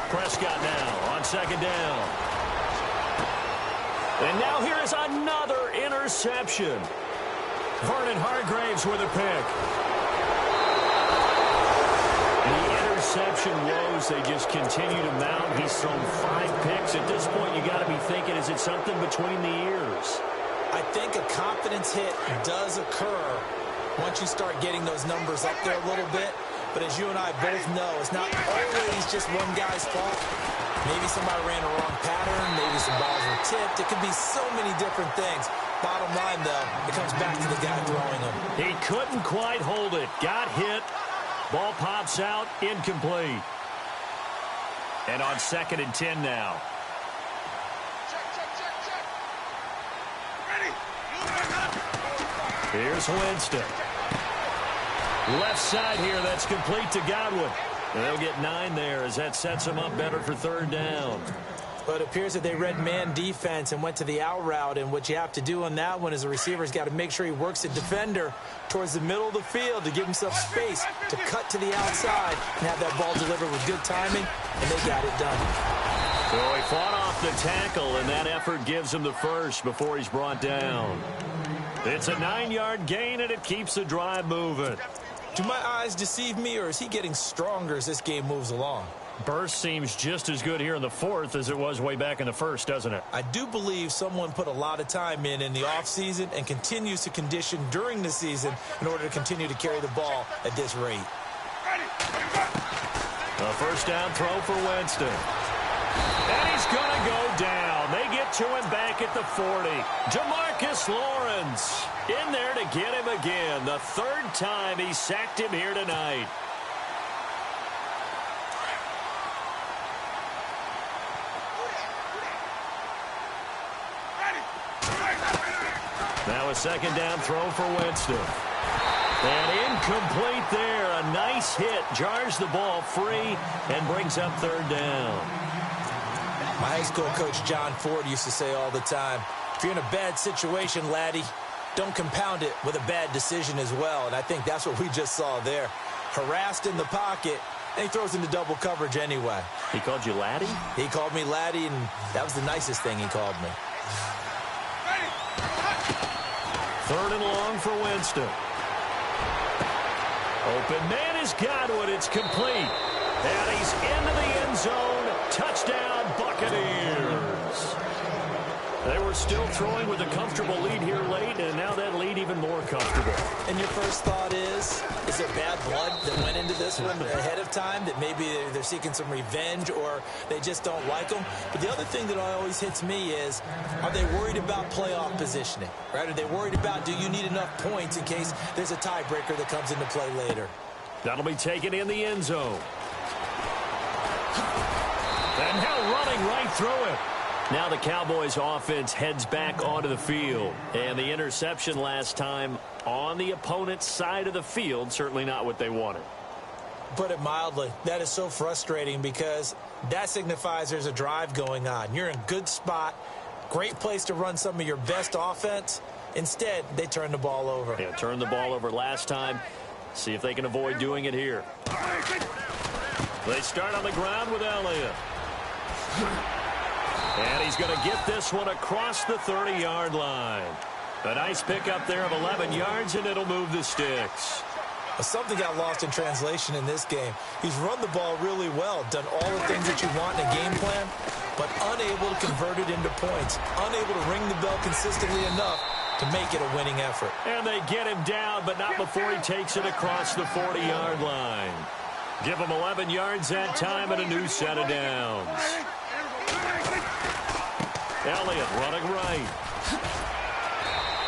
Prescott now on second down. And now here is another interception. Vernon Hargreaves with a pick. The interception woes, they just continue to mount. He's thrown 5 picks. At this point, you got to be thinking, is it something between the ears? I think a confidence hit does occur once you start getting those numbers up there a little bit. But as you and I both know, it's not always just one guy's fault. Maybe somebody ran a wrong pattern. Maybe some balls were tipped. It could be so many different things. Bottom line, though, it comes back to the guy throwing them. He couldn't quite hold it. Got hit. Ball pops out. Incomplete. And on 2nd and 10 now. Here's Winston. Left side here, that's complete to Godwin. And they'll get 9 there as that sets them up better for 3rd down. But it appears that they read man defense and went to the out route. And what you have to do on that one is the receiver's got to make sure he works the defender towards the middle of the field to give himself space to cut to the outside and have that ball delivered with good timing, and they got it done. So he fought off the tackle, and that effort gives him the first before he's brought down. It's a 9-yard gain, and it keeps the drive moving. Do my eyes deceive me, or is he getting stronger as this game moves along? Burst seems just as good here in the 4th as it was way back in the 1st, doesn't it? I do believe someone put a lot of time in the offseason and continues to condition during the season in order to continue to carry the ball at this rate. A 1st down throw for Winston. And he's going to go down. They get to him back at the 40. Jamarcus Lawrence in there to get him again. The 3rd time he sacked him here tonight. Now a 2nd down throw for Winston. And incomplete there. A nice hit. Jars the ball free and brings up 3rd down. My high school coach, John Ford, used to say all the time, if you're in a bad situation, laddie, don't compound it with a bad decision as well. And I think that's what we just saw there. Harassed in the pocket, and he throws into double coverage anyway. He called you laddie? He called me laddie, and that was the nicest thing he called me. 3rd and long for Winston. Open man is Godwin. It's complete. And he's into the end zone. Touchdown, Buccaneers. They were still throwing with a comfortable lead here late, and now that lead even more comfortable. And your first thought is there bad blood that went into this one ahead of time, that maybe they're seeking some revenge or they just don't like them? But the other thing that always hits me is, are they worried about playoff positioning? Right? Are they worried about, do you need enough points in case there's a tiebreaker that comes into play later? That'll be taken in the end zone. And now running right through it. Now the Cowboys offense heads back onto the field. And the interception last time on the opponent's side of the field, certainly not what they wanted. Put it mildly, that is so frustrating because that signifies there's a drive going on. You're in a good spot, great place to run some of your best offense. Instead, they turn the ball over. Yeah, turned the ball over last time. See if they can avoid doing it here. They start on the ground with Elliott. And he's going to get this one across the 30-yard line. A nice pickup there of 11 yards, and it'll move the sticks. Something got lost in translation in this game. He's run the ball really well, done all the things that you want in a game plan, but unable to convert it into points, unable to ring the bell consistently enough to make it a winning effort. And they get him down, but not before he takes it across the 40-yard line. Give him 11 yards that time and a new set of downs. Elliott running right.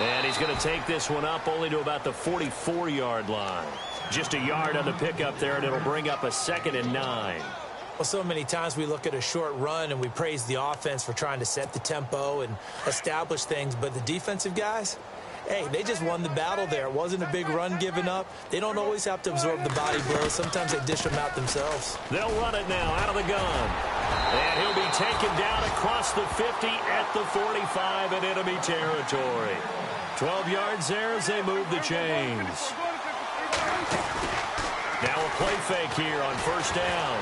And he's going to take this one up only to about the 44-yard line. Just a yard on the pickup there, and it'll bring up a 2nd and 9. Well, so many times we look at a short run and we praise the offense for trying to set the tempo and establish things, but the defensive guys, hey, they just won the battle there. It wasn't a big run given up. They don't always have to absorb the body blows. Sometimes they dish them out themselves. They'll run it now out of the gun. And he'll be taken down across the 50 at the 45 in enemy territory. 12 yards there as they move the chains. Now a play fake here on first down.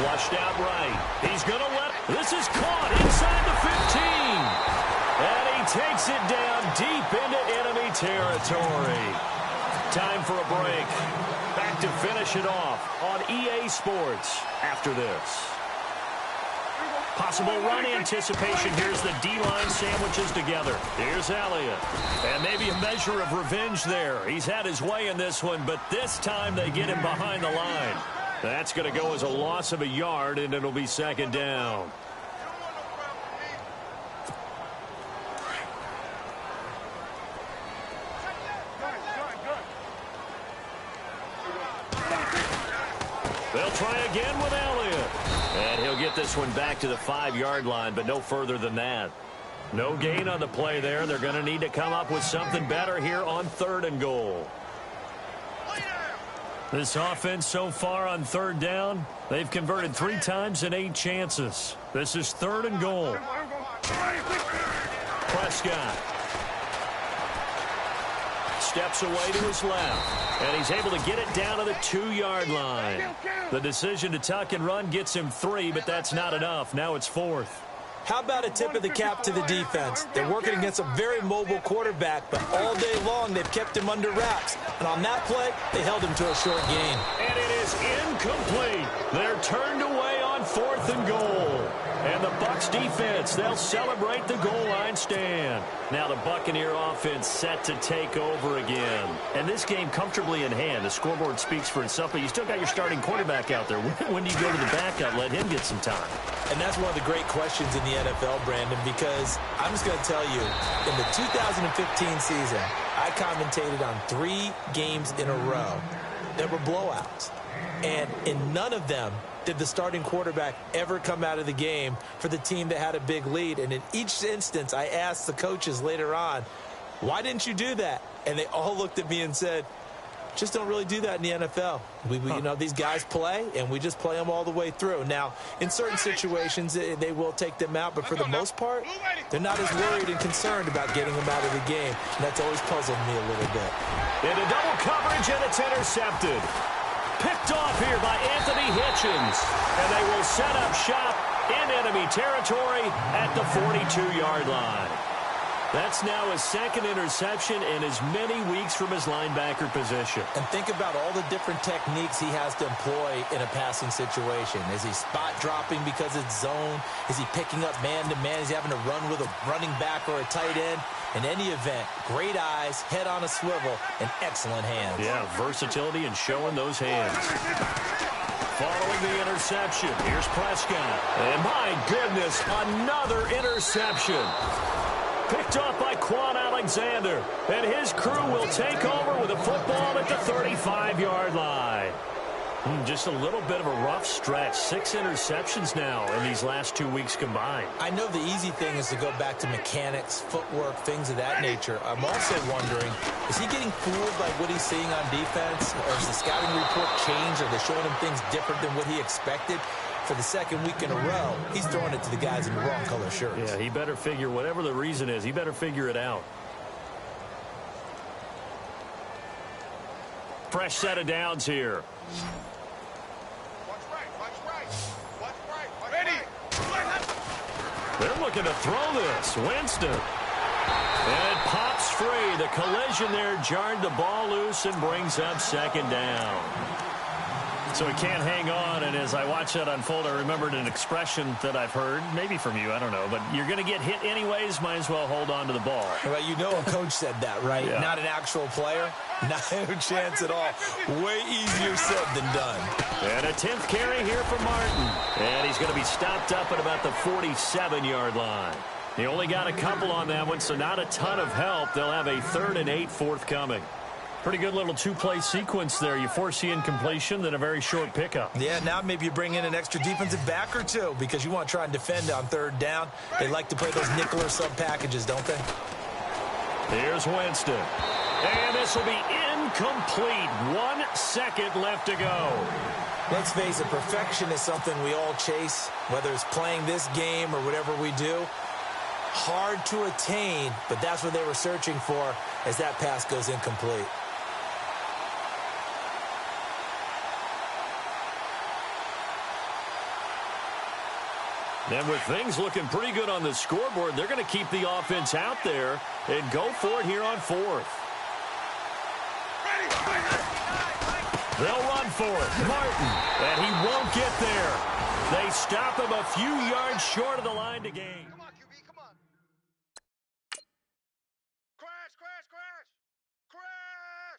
Flushed out right. He's going to let... This is caught inside the 15. And he takes it down deep into enemy territory. Time for a break. Back to finish it off on EA Sports after this. Possible run anticipation. Here's the D-line sandwiches together. Here's Elliott. And maybe a measure of revenge there. He's had his way in this one, but this time they get him behind the line. That's going to go as a loss of a yard, and it'll be 2nd down. They'll try again with Elliott. And he'll get this one back to the 5-yard line, but no further than that. No gain on the play there. They're going to need to come up with something better here on 3rd and goal. This offense so far on 3rd down, they've converted 3 times in 8 chances. This is 3rd and goal. Prescott steps away to his left, and he's able to get it down to the 2-yard line. The decision to tuck and run gets him 3, but that's not enough. Now it's 4th. How about a tip of the cap to the defense? They're working against a very mobile quarterback, but all day long they've kept him under wraps. And on that play, they held him to a short gain. And it is incomplete. They're turned away on 4th and goal. And the Bucs defense, they'll celebrate the goal line stand. Now the Buccaneer offense set to take over again. And this game comfortably in hand. The scoreboard speaks for itself, but you still got your starting quarterback out there. When do you go to the backup, let him get some time? And that's one of the great questions in the NFL, Brandon, because I'm just going to tell you, in the 2015 season, I commentated on 3 games in a row that were blowouts. And in none of them did the starting quarterback ever come out of the game for the team that had a big lead. And in each instance, I asked the coaches later on, why didn't you do that? And they all looked at me and said, just don't really do that in the NFL. You know, these guys play, and we just play them all the way through. Now, in certain situations, they will take them out, but for the most part, they're not as worried and concerned about getting them out of the game. And that's always puzzled me a little bit. Into double coverage, and it's intercepted. Picked off here by Anthony Hitchens. And they will set up shop in enemy territory at the 42-yard line. That's now his 2nd interception in as many weeks from his linebacker position. And think about all the different techniques he has to employ in a passing situation. Is he spot dropping because it's zone? Is he picking up man-to-man? Is he having to run with a running back or a tight end? In any event, great eyes, head on a swivel, and excellent hands. Yeah, versatility and showing those hands. Following the interception, here's Prescott. And my goodness, another interception. Picked off by Quan Alexander. And his crew will take over with a football at the 35-yard line. Just a little bit of a rough stretch. 6 interceptions now in these last 2 weeks combined. I know the easy thing is to go back to mechanics, footwork, things of that nature. I'm also wondering, is he getting fooled by what he's seeing on defense? Or has the scouting report changed? Are they showing him things different than what he expected? For the 2nd week in a row, he's throwing it to the guys in the wrong color shirts. Yeah, he better figure, whatever the reason is, he better figure it out. Fresh set of downs here. They're looking to throw this. Winston. And it pops free. The collision there jarred the ball loose and brings up second down. So he can't hang on, and as I watch that unfold, I remembered an expression that I've heard, maybe from you, I don't know, but you're going to get hit anyways, might as well hold on to the ball. Well, you know a coach said that, right? Yeah. Not an actual player. Not a chance at all. Way easier said than done. And a 10th carry here for Martin. And he's going to be stopped up at about the 47-yard line. He only got a couple on that one, so not a ton of help. They'll have a 3rd and 8 forthcoming. Pretty good little two-play sequence there. You foresee incompletion, then a very short pickup. Yeah, now maybe you bring in an extra defensive back or two because you want to try and defend on 3rd down. They like to play those nickel or sub packages, don't they? Here's Winston. And this will be incomplete. 1 second left to go. Let's face it, perfection is something we all chase, whether it's playing this game or whatever we do. Hard to attain, but that's what they were searching for as that pass goes incomplete. And with things looking pretty good on the scoreboard, they're going to keep the offense out there and go for it here on 4th. They'll run for it. Martin, and he won't get there. They stop him a few yards short of the line to gain. Come on, QB, come on. Crash, crash, crash. Crash.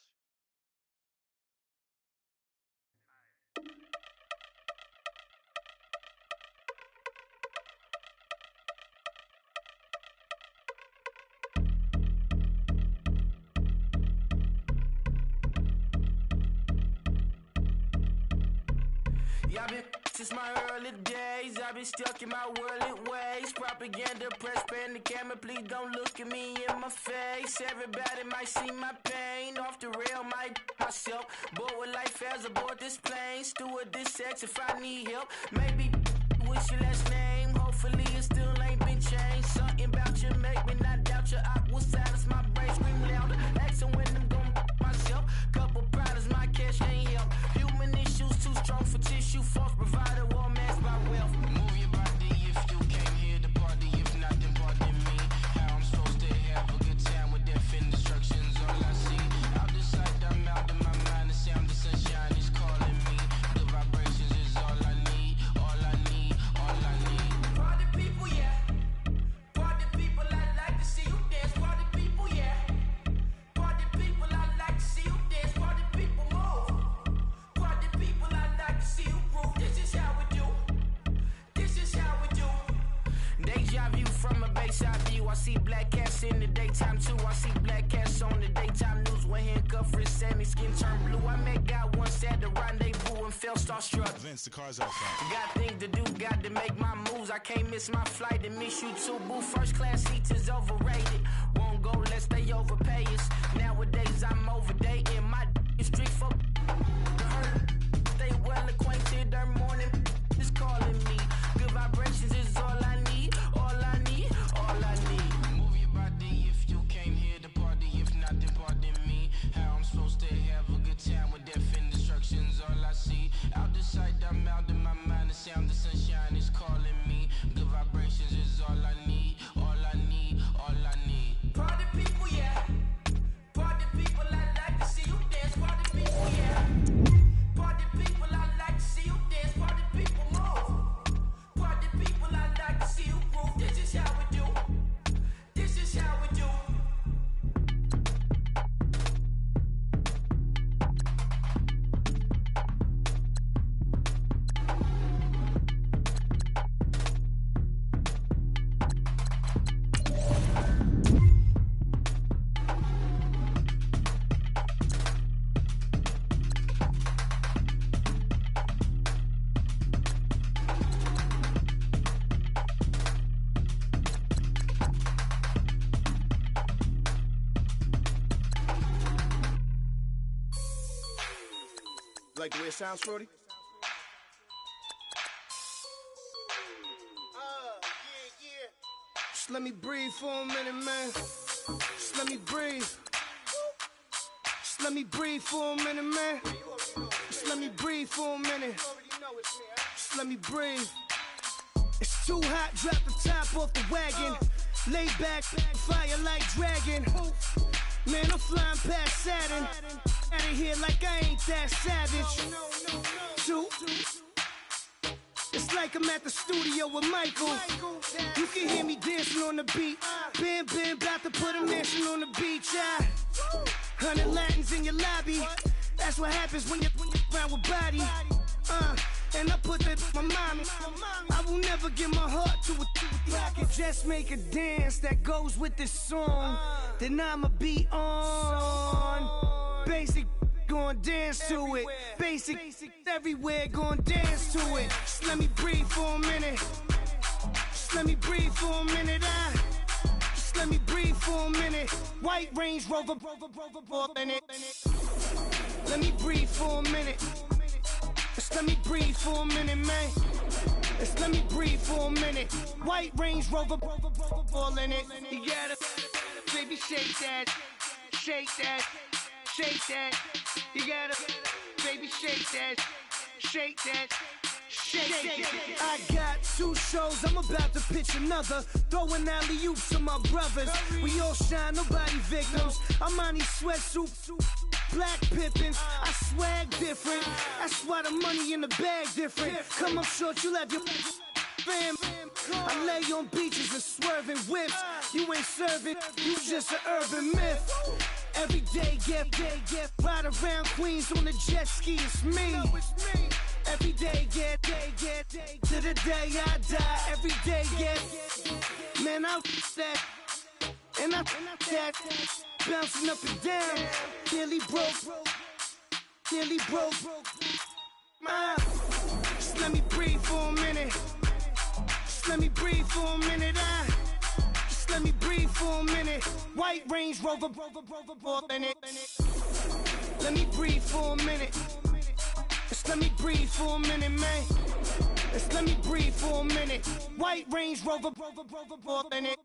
Yeah, I've been since my early days. I've been stuck in my worldly ways. Propaganda, press, pan the camera. Please don't look at me in my face. Everybody might see my pain. Off the rail, might myself. Bored with life as aboard this plane. Steward this sex if I need help. Maybe what's your last name? Hopefully it still ain't been changed. Something about you make me not doubt your aqua silence. My brain scream louder. Asking when I'm gon' myself. Couple problems, my cash ain't help. Human issues too strong for tissue. False provider, war mask by wealth. Move your body if you came here to party. If not, then pardon me. How I'm supposed to have a good time with death and destruction's all I see. Out the sight, I'm out of my mind. The sound of sunshine is calling me. The vibrations is all I need. All I need, all I need. Party people, yeah. Party people, I like to see you dance. Party people, yeah. Party people, I like to see you dance. Party people, move. Party people, I like to see you groove. This is how we do. This is how we do. Deja vu from a bayside view. I see black cats in the daytime too. I see black cats on the daytime news. When handcuffed, wrist Sammy skin turned blue. I met God once at the rendezvous and felt starstruck. Vince, the car's outside. Got things to do, got to make my moves. I can't miss my flight and miss you too. Boo, first class seats is overrated. Won't go, let's stay overpay us. Nowadays I'm overdating. My is strict for stay well acquainted. Their morning is calling me. Good vibrations is all I need. All I need, all I need. Move your body if you came here to party. If not, then pardon me. How I'm supposed to have a good time with death and destruction's all I see. Out the sight, I'm out of my mind. The sound of sunshine is calling me. Good vibrations is all I need. All I need, all I need. Party people, yeah. Party people, I like to see you dance. Party people, yeah. Party people, I like to see you dance. Party people, move. Party people, I like to see you groove. This is how we do. This is how we do. Like the way it sounds, Shorty? Just let me breathe for a minute, man. Just let me breathe. Just let me breathe for a minute, man. Just let me breathe for a minute. Just let me breathe. It's too hot, drop the top off the wagon. Lay back, fire like dragon. Man, I'm flying past Saturn. Out of here like I ain't that savage. Two. It's like I'm at the studio with Michael. You can hear me dancing on the beat. Bam, bam, about to put a mansion on the beach. 100 Latins in your lobby. That's what happens when you're around with body. And I put that in my mama. I will never give my heart to it. I can just make a dance that goes with this song. Then I'ma be on. Basic, gon' dance to it. Basic, everywhere, gon' dance to it. Just let me breathe for a minute. Just let me breathe for a minute. Just let me breathe for a minute. White Range Rover, in it. Let me breathe for a minute. Just let me breathe for a minute, man. Just let me breathe for a minute. White Range Rover, all in it. You gotta, baby, shake that, shake that, shake that. You gotta, baby, shake that, shake that. Shake. I got 2 shows, I'm about to pitch another. Throwing alley-oops to my brothers. We all shine, nobody victims. I'm on these sweatsuits, black pippins. I swag different. That's why the money in the bag different. Come up short, you'll have your fam. I lay on beaches and swerving whips. You ain't serving, you just an urban myth. Every day, get ride around Queens on the jet ski, it's me. Every day, get to the day I die. Every day, get man, I that and I that bouncing up and down. Nearly broke. Just let me breathe for a minute. Just let me breathe for a minute. Just let me breathe for a minute. White Range Rover, in it. Let me breathe for a minute. Just let me breathe for a minute, man. Just let me breathe for a minute. White Range Rover, in it.